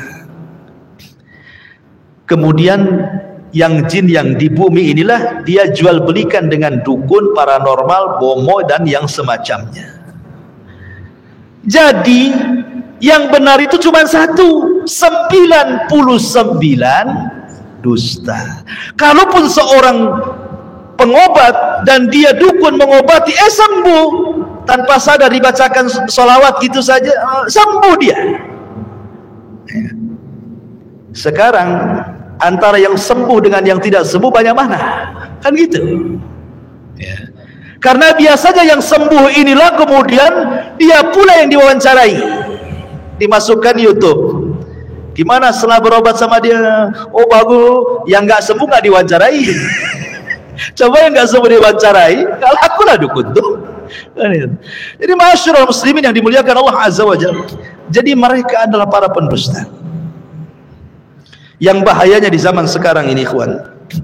Kemudian yang jin yang di bumi inilah dia jual belikan dengan dukun, paranormal, bomo dan yang semacamnya. Jadi yang benar itu cuma satu, 99 dusta. Kalaupun seorang pengobat dan dia dukun mengobati, sembuh tanpa sadar, dibacakan sholawat gitu saja, sembuh dia. Sekarang antara yang sembuh dengan yang tidak sembuh banyak mana? Kan gitu ya. Karena biasanya yang sembuh inilah kemudian dia pula yang diwawancarai, dimasukkan YouTube. Gimana setelah berobat sama dia? Oh bagus. Yang nggak sembuh nggak diwawancarai. Coba yang nggak sembuh diwawancarai, nggak laku lah dukun tuh. Jadi masyarakat muslimin yang dimuliakan Allah Azza wa Jalla, jadi mereka adalah para pendusta. Yang bahayanya di zaman sekarang ini, ikhwan,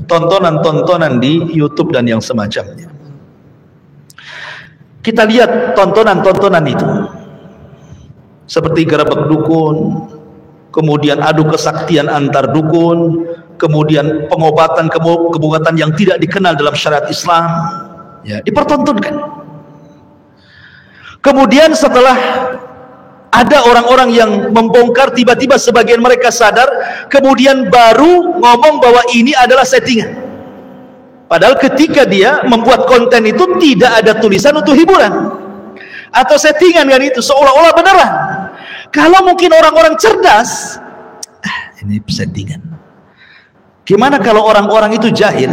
tontonan-tontonan di YouTube dan yang semacamnya. Kita lihat tontonan-tontonan itu seperti gerebek dukun, kemudian adu kesaktian antar dukun, kemudian pengobatan yang tidak dikenal dalam syariat Islam, ya, dipertontonkan. Kemudian setelah ada orang-orang yang membongkar, tiba-tiba sebagian mereka sadar, kemudian baru ngomong bahwa ini adalah settingan. Padahal ketika dia membuat konten itu tidak ada tulisan untuk hiburan atau settingan, kan itu seolah-olah beneran. Kalau mungkin orang-orang cerdas, ini settingan. Gimana kalau orang-orang itu jahil,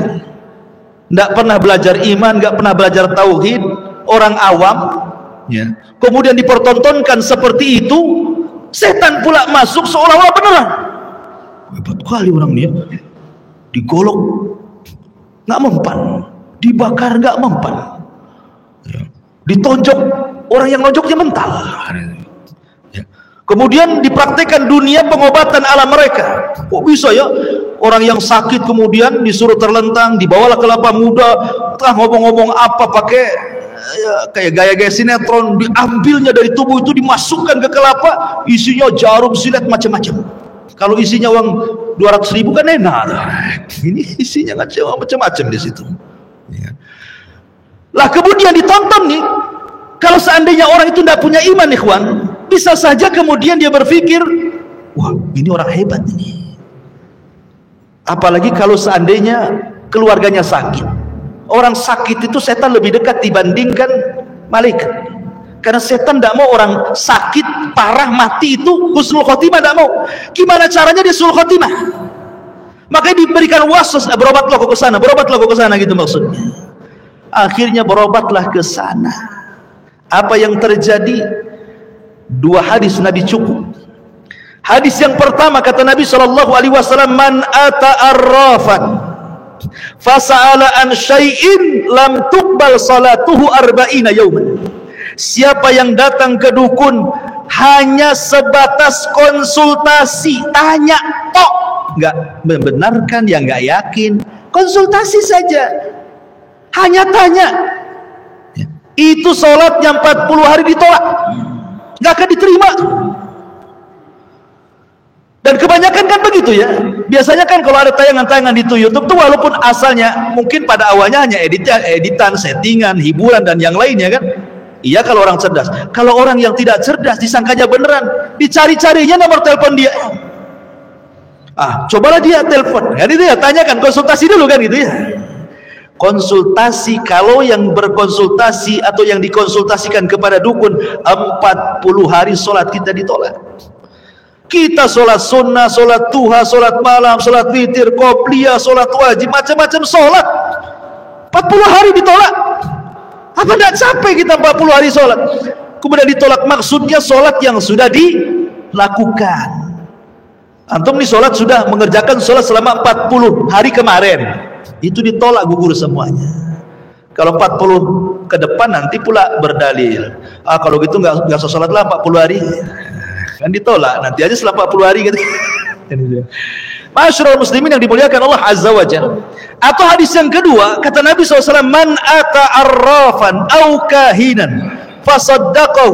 tidak pernah belajar iman, tidak pernah belajar tauhid, orang awam, ya, kemudian dipertontonkan seperti itu, setan pula masuk seolah-olah beneran. Hebat kali orang ini, digolok nggak mempan, dibakar nggak mempan, ya, ditonjok, orang yang nonjoknya mental. Ya. Kemudian dipraktekkan dunia pengobatan ala mereka. Kok bisa ya? Orang yang sakit kemudian disuruh terlentang, dibawalah kelapa muda, entah ngomong-ngomong apa pakai ya, kayak gaya-gaya sinetron, diambilnya dari tubuh itu dimasukkan ke kelapa, isinya jarum, silet, macam-macam. Kalau isinya uang 200.000 kan enak. Ini isinya macam-macam di situ. Ya. Lah kemudian ditonton nih. Kalau seandainya orang itu tidak punya iman, ikhwan, bisa saja kemudian dia berpikir, wah ini orang hebat ini. Apalagi kalau seandainya keluarganya sakit. Orang sakit itu setan lebih dekat dibandingkan malaikat. Karena setan tidak mau orang sakit, parah, mati itu husnul khotimah, tidak mau. Gimana caranya dia husnul khotimah? Makanya diberikan waswas, berobatlah ke sana, berobatlah ke sana, gitu maksudnya. Akhirnya berobatlah ke sana. Apa yang terjadi? Dua hadis Nabi cukup. Hadis yang pertama kata Nabi SAW, man ata arrafan fasa'ala an syai'in lam tuqbal salatuhu arba'ina yawman. Siapa yang datang ke dukun hanya sebatas konsultasi, tanya tok, nggak membenarkan, ya nggak yakin, konsultasi saja, hanya tanya, itu sholatnya 40 hari ditolak, nggak akan diterima. Dan kebanyakan kan begitu ya. Biasanya kan kalau ada tayangan-tayangan di YouTube tuh, walaupun asalnya mungkin pada awalnya hanya editan, settingan, hiburan dan yang lainnya kan. Iya kalau orang cerdas. Kalau orang yang tidak cerdas disangkanya beneran. dicari-carinya nomor telepon dia. Cobalah dia telepon, kan itu ya, tanyakan, konsultasi dulu kan gitu ya. Konsultasi, kalau yang berkonsultasi atau yang dikonsultasikan kepada dukun 40 hari sholat kita ditolak. Kita sholat sunnah, sholat duha, sholat malam, sholat witir, qobliyah, sholat wajib, macam-macam sholat 40 hari ditolak. Apa tidak capek kita 40 hari sholat kemudian ditolak? Maksudnya sholat yang sudah dilakukan. Antum nih sholat sudah mengerjakan sholat selama 40 hari kemarin, itu ditolak, gugur semuanya. Kalau 40 ke depan nanti pula berdalil, kalau gitu nggak usah sholat lah 40 hari, kan ditolak, nanti aja setelah 40 hari gitu. Masyarul muslimin yang dimuliakan Allah Azza wa Jalla. Atau hadis yang kedua, kata Nabi SAW, man ata arrafan au kahinan fasaddaqahu,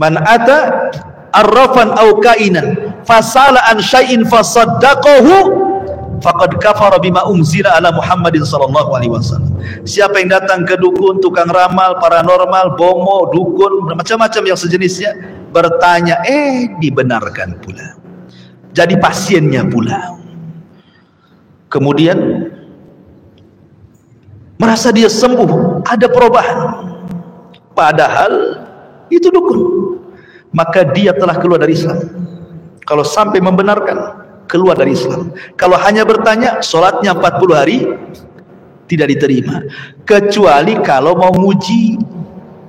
man ata arrafan au kainan fasala an syai'in fasaddaqahu faqad kafara bima unzila ala Muhammadin sallallahu alaihi wasallam. Siapa yang datang ke dukun, tukang ramal, paranormal, bomo, dukun, macam-macam yang sejenisnya, bertanya, dibenarkan pula, jadi pasiennya pula, kemudian merasa dia sembuh, ada perubahan, padahal itu dukun, maka dia telah keluar dari Islam. Kalau sampai membenarkan, keluar dari Islam. Kalau hanya bertanya, sholatnya 40 hari tidak diterima. Kecuali kalau mau nguji,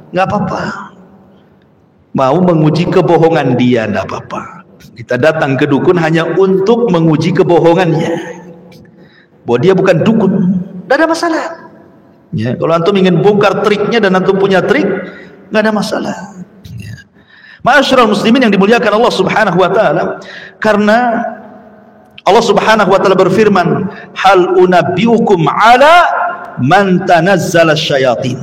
nggak apa-apa. Mau menguji kebohongan dia, nggak apa-apa. Kita datang ke dukun hanya untuk menguji kebohongannya, bahwa dia bukan dukun, nggak ada masalah. Ya, kalau antum ingin bongkar triknya dan antum punya trik, nggak ada masalah. Ma'asyiral muslimin yang dimuliakan Allah Subhanahu wa taala, karena Allah Subhanahu wa taala berfirman, hal unabbiukum ala man tanazzala syayatin.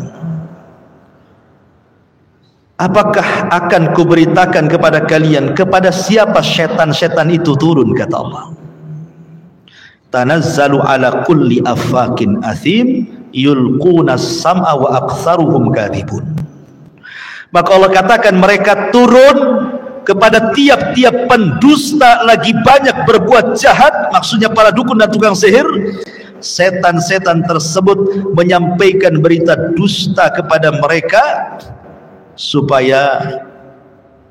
Apakah akan kuberitakan kepada kalian kepada siapa setan-setan itu turun, kata Allah. Tanazzalu ala kulli affakin athim yulquna sam'a wa aktsaruhum kadhibun. Maka Allah katakan mereka turun kepada tiap-tiap pendusta lagi banyak berbuat jahat, maksudnya para dukun dan tukang sihir. Setan-setan tersebut menyampaikan berita dusta kepada mereka supaya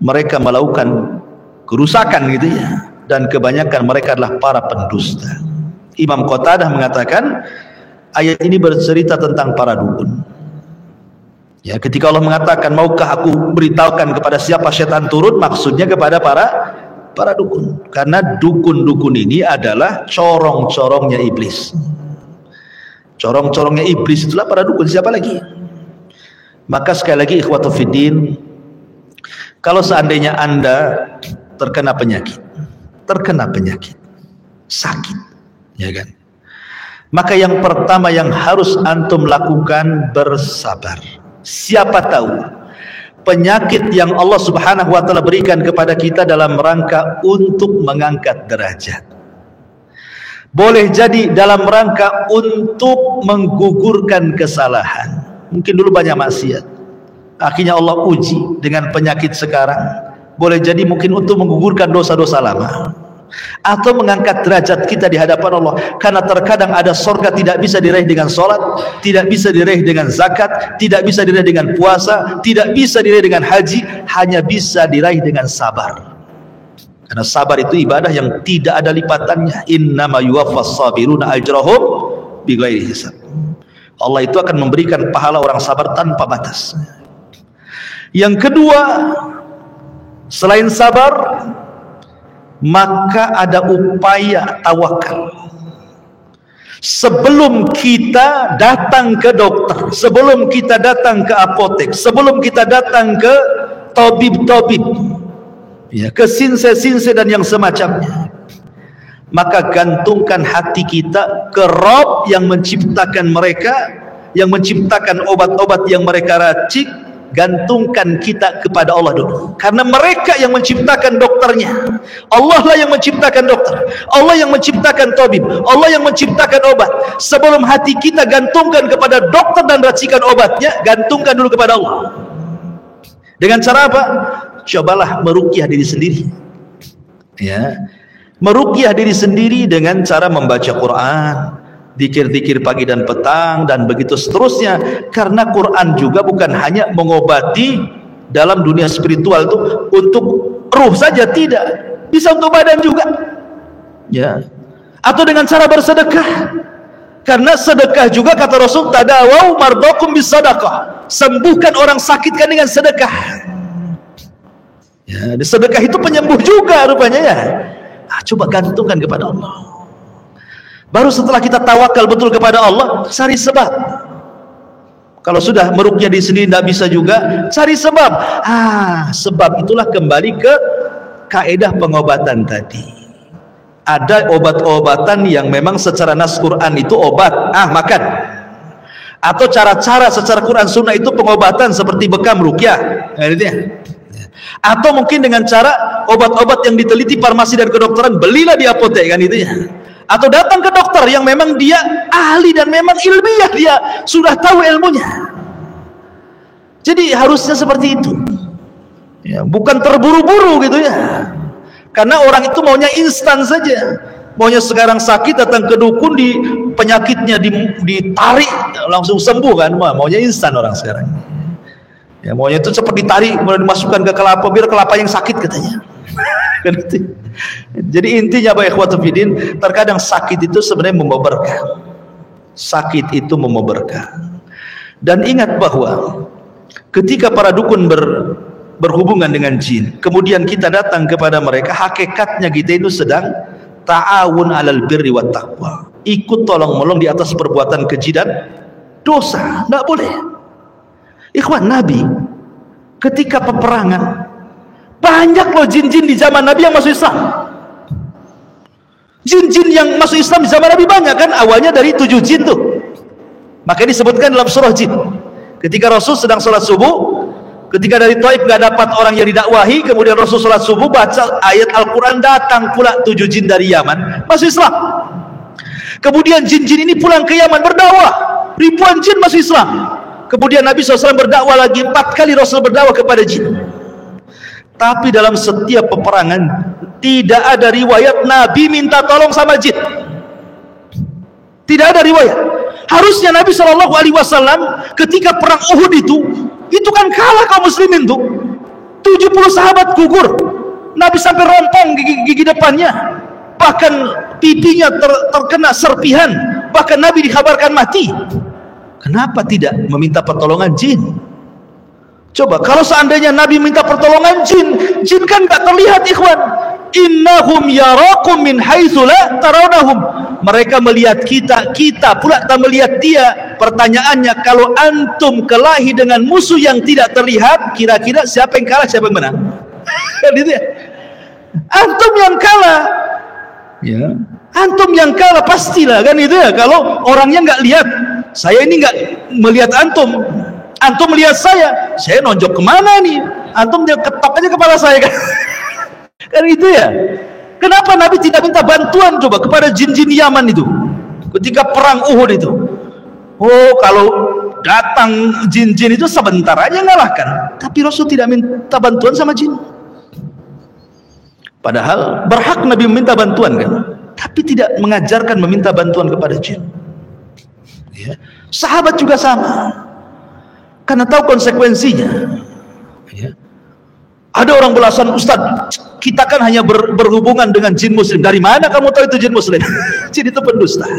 mereka melakukan kerusakan gitu ya, dan kebanyakan mereka adalah para pendusta. Imam Qatadah mengatakan ayat ini bercerita tentang para dukun. Ya, ketika Allah mengatakan, maukah aku beritahukan kepada siapa setan turun, maksudnya kepada para dukun, karena dukun-dukun ini adalah corong-corongnya iblis. Corong-corongnya iblis itulah para dukun, siapa lagi? Maka sekali lagi ikhwatu fiddin, kalau seandainya Anda terkena penyakit, sakit, ya kan, maka yang pertama yang harus antum lakukan, bersabar. Siapa tahu penyakit yang Allah Subhanahu wa taala berikan kepada kita dalam rangka untuk mengangkat derajat. Boleh jadi dalam rangka untuk menggugurkan kesalahan. Mungkin dulu banyak maksiat, akhirnya Allah uji dengan penyakit sekarang. Boleh jadi mungkin untuk menggugurkan dosa-dosa lama, atau mengangkat derajat kita di hadapan Allah. Karena terkadang ada surga tidak bisa diraih dengan sholat, tidak bisa diraih dengan zakat, tidak bisa diraih dengan puasa, tidak bisa diraih dengan haji, hanya bisa diraih dengan sabar. Karena sabar itu ibadah yang tidak ada lipatannya. Innama yuwaffas sabiruna ajrahum bighairi hisab. Allah itu akan memberikan pahala orang sabar tanpa batas. Yang kedua, selain sabar, maka ada upaya tawakal. Sebelum kita datang ke dokter, sebelum kita datang ke apotek, sebelum kita datang ke tabib-tabib, ya, ke sinse-sinse dan yang semacamnya, maka gantungkan hati kita ke Rabb yang menciptakan mereka, yang menciptakan obat-obat yang mereka racik. Gantungkan kita kepada Allah dulu, karena mereka yang menciptakan dokternya. Allah lah yang menciptakan dokter, Allah yang menciptakan tabib, Allah yang menciptakan obat. Sebelum hati kita gantungkan kepada dokter dan racikan obatnya, gantungkan dulu kepada Allah. Dengan cara apa? cobalah meruqyah diri sendiri. Ya, meruqyah diri sendiri dengan cara membaca Quran, zikir-zikir pagi dan petang, dan begitu seterusnya. Karena Quran juga bukan hanya mengobati dalam dunia spiritual itu untuk ruh saja, tidak, bisa untuk badan juga. Ya, atau dengan cara bersedekah. Karena sedekah juga kata Rasul, tadawau mardakum bisadaqah, sembuhkan orang sakitkan dengan sedekah. Ya, sedekah itu penyembuh juga rupanya ya. Coba gantungkan kepada Allah. Baru setelah kita tawakal betul kepada Allah, cari sebab. Kalau sudah meruqyah di sini tidak bisa juga, cari sebab. Sebab itulah kembali ke kaidah pengobatan tadi. Ada obat-obatan yang memang secara nas Quran itu obat, makan. Atau cara-cara secara Quran Sunnah itu pengobatan seperti bekam ruqyah. Atau mungkin dengan cara obat-obat yang diteliti farmasi dan kedokteran, belilah di apotek kan itu ya. Atau datang ke dokter yang memang dia ahli dan memang ilmiah, dia sudah tahu ilmunya. Jadi harusnya seperti itu. Ya, bukan terburu-buru gitu ya. Karena orang itu maunya instan saja, maunya sekarang sakit datang ke dukun, di penyakitnya ditarik langsung sembuh kan, maunya instan orang sekarang. Ya, maunya itu cepat ditarik kemudian dimasukkan ke kelapa biar kelapa yang sakit katanya. Jadi intinya Bapak ikhwatu fiddin, terkadang sakit itu sebenarnya membawa berkah. Sakit itu membawa berkah. Dan ingat bahwa ketika para dukun berhubungan dengan jin, kemudian kita datang kepada mereka, hakikatnya kita itu sedang ta'awun alal birri wat taqwa, ikut tolong menolong di atas perbuatan keji dan dosa. Tidak boleh. Ikhwan, Nabi ketika peperangan, banyak loh jin-jin di zaman Nabi yang masuk Islam. Jin-jin yang masuk Islam di zaman Nabi banyak kan, awalnya dari 7 jin tuh. Makanya disebutkan dalam surah Jin, ketika Rasul sedang sholat subuh, ketika dari Taif gak dapat orang yang didakwahi, kemudian Rasul sholat subuh baca ayat Al-Quran, datang pula 7 jin dari Yaman masuk Islam. Kemudian jin-jin ini pulang ke Yaman berdakwah, ribuan jin masuk Islam. Kemudian Nabi SAW berdakwah lagi, 4 kali Rasul berdakwah kepada jin. Tapi dalam setiap peperangan tidak ada riwayat Nabi minta tolong sama jin. Tidak ada riwayat. Harusnya Nabi SAW ketika perang Uhud itu kan kalah kaum muslimin tuh, 70 sahabat gugur, Nabi sampai rompong gigi depannya, bahkan pipinya terkena serpihan, bahkan Nabi dikabarkan mati. Kenapa tidak meminta pertolongan jin? Coba kalau seandainya Nabi minta pertolongan jin kan gak terlihat ikhwan. Innahum yarakum min haitsu la tarawnahum. Mereka melihat kita pula tak melihat dia. Pertanyaannya, kalau antum kelahi dengan musuh yang tidak terlihat, kira-kira siapa yang kalah, siapa yang menang? Gitu ya. Antum yang kalah. Ya. Antum yang kalah pastilah kan itu ya. Kalau orangnya nggak lihat, saya ini nggak melihat antum melihat saya nonjok kemana nih? Antum dia ketok aja kepala saya kan? Kan itu ya. Kenapa Nabi tidak minta bantuan coba kepada jin-jin Yaman itu ketika perang Uhud itu? Oh, kalau datang jin-jin itu sebentar aja ngalahkan. Tapi Rasul tidak minta bantuan sama jin. Padahal berhak Nabi meminta bantuan kan, tapi tidak mengajarkan meminta bantuan kepada jin. Ya. Sahabat juga sama, karena tahu konsekuensinya. Ya. Ada orang belasan, Ustaz, kita kan hanya berhubungan dengan jin muslim. Dari mana kamu tahu itu jin muslim? Jin itu pendusta.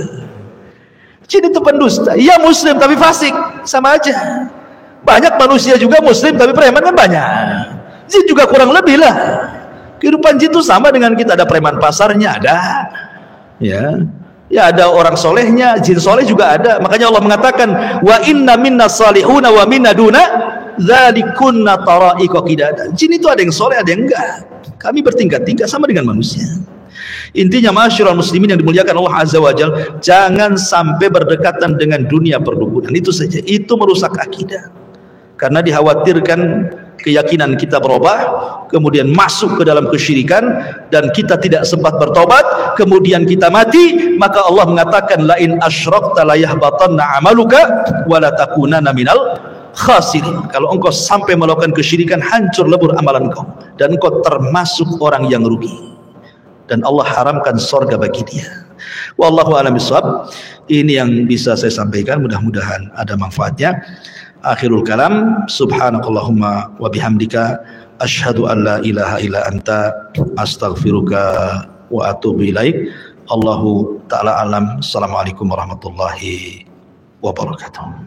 Jin itu pendusta. Iya muslim tapi fasik, sama aja. Banyak manusia juga muslim tapi preman kan banyak. Jin juga kurang lebih lah. Kehidupan jin itu sama dengan kita. Ada preman pasarnya, ada. Ya ada orang solehnya, jin soleh juga ada. Makanya Allah mengatakan, wa inna minna salihuna wa minna duna dzalikunna tara'iqa qidada. Jin itu ada yang soleh, ada yang enggak. Kami bertingkat-tingkat sama dengan manusia. Intinya ma'asyiral muslimin yang dimuliakan Allah Azza wa Jalla, jangan sampai berdekatan dengan dunia perdukunan. Itu saja. Itu merusak akidah. Karena dikhawatirkan keyakinan kita berubah, kemudian masuk ke dalam kesyirikan, dan kita tidak sempat bertobat, kemudian kita mati. Maka Allah mengatakan, la in asyrakta la yahbatanna amaluka wa la takunanna minal khasirin. Kalau engkau sampai melakukan kesyirikan, hancur lebur amalan engkau dan engkau termasuk orang yang rugi, dan Allah haramkan surga bagi dia. Wallahu a'lam bishawab. Ini yang bisa saya sampaikan, mudah-mudahan ada manfaatnya. Akhirul kalam, subhanakallahumma wa bihamdika asyhadu an la ilaha illa anta astaghfiruka wa atubu ilaik. Allahu ta'ala alam. Assalamualaikum warahmatullahi wabarakatuh.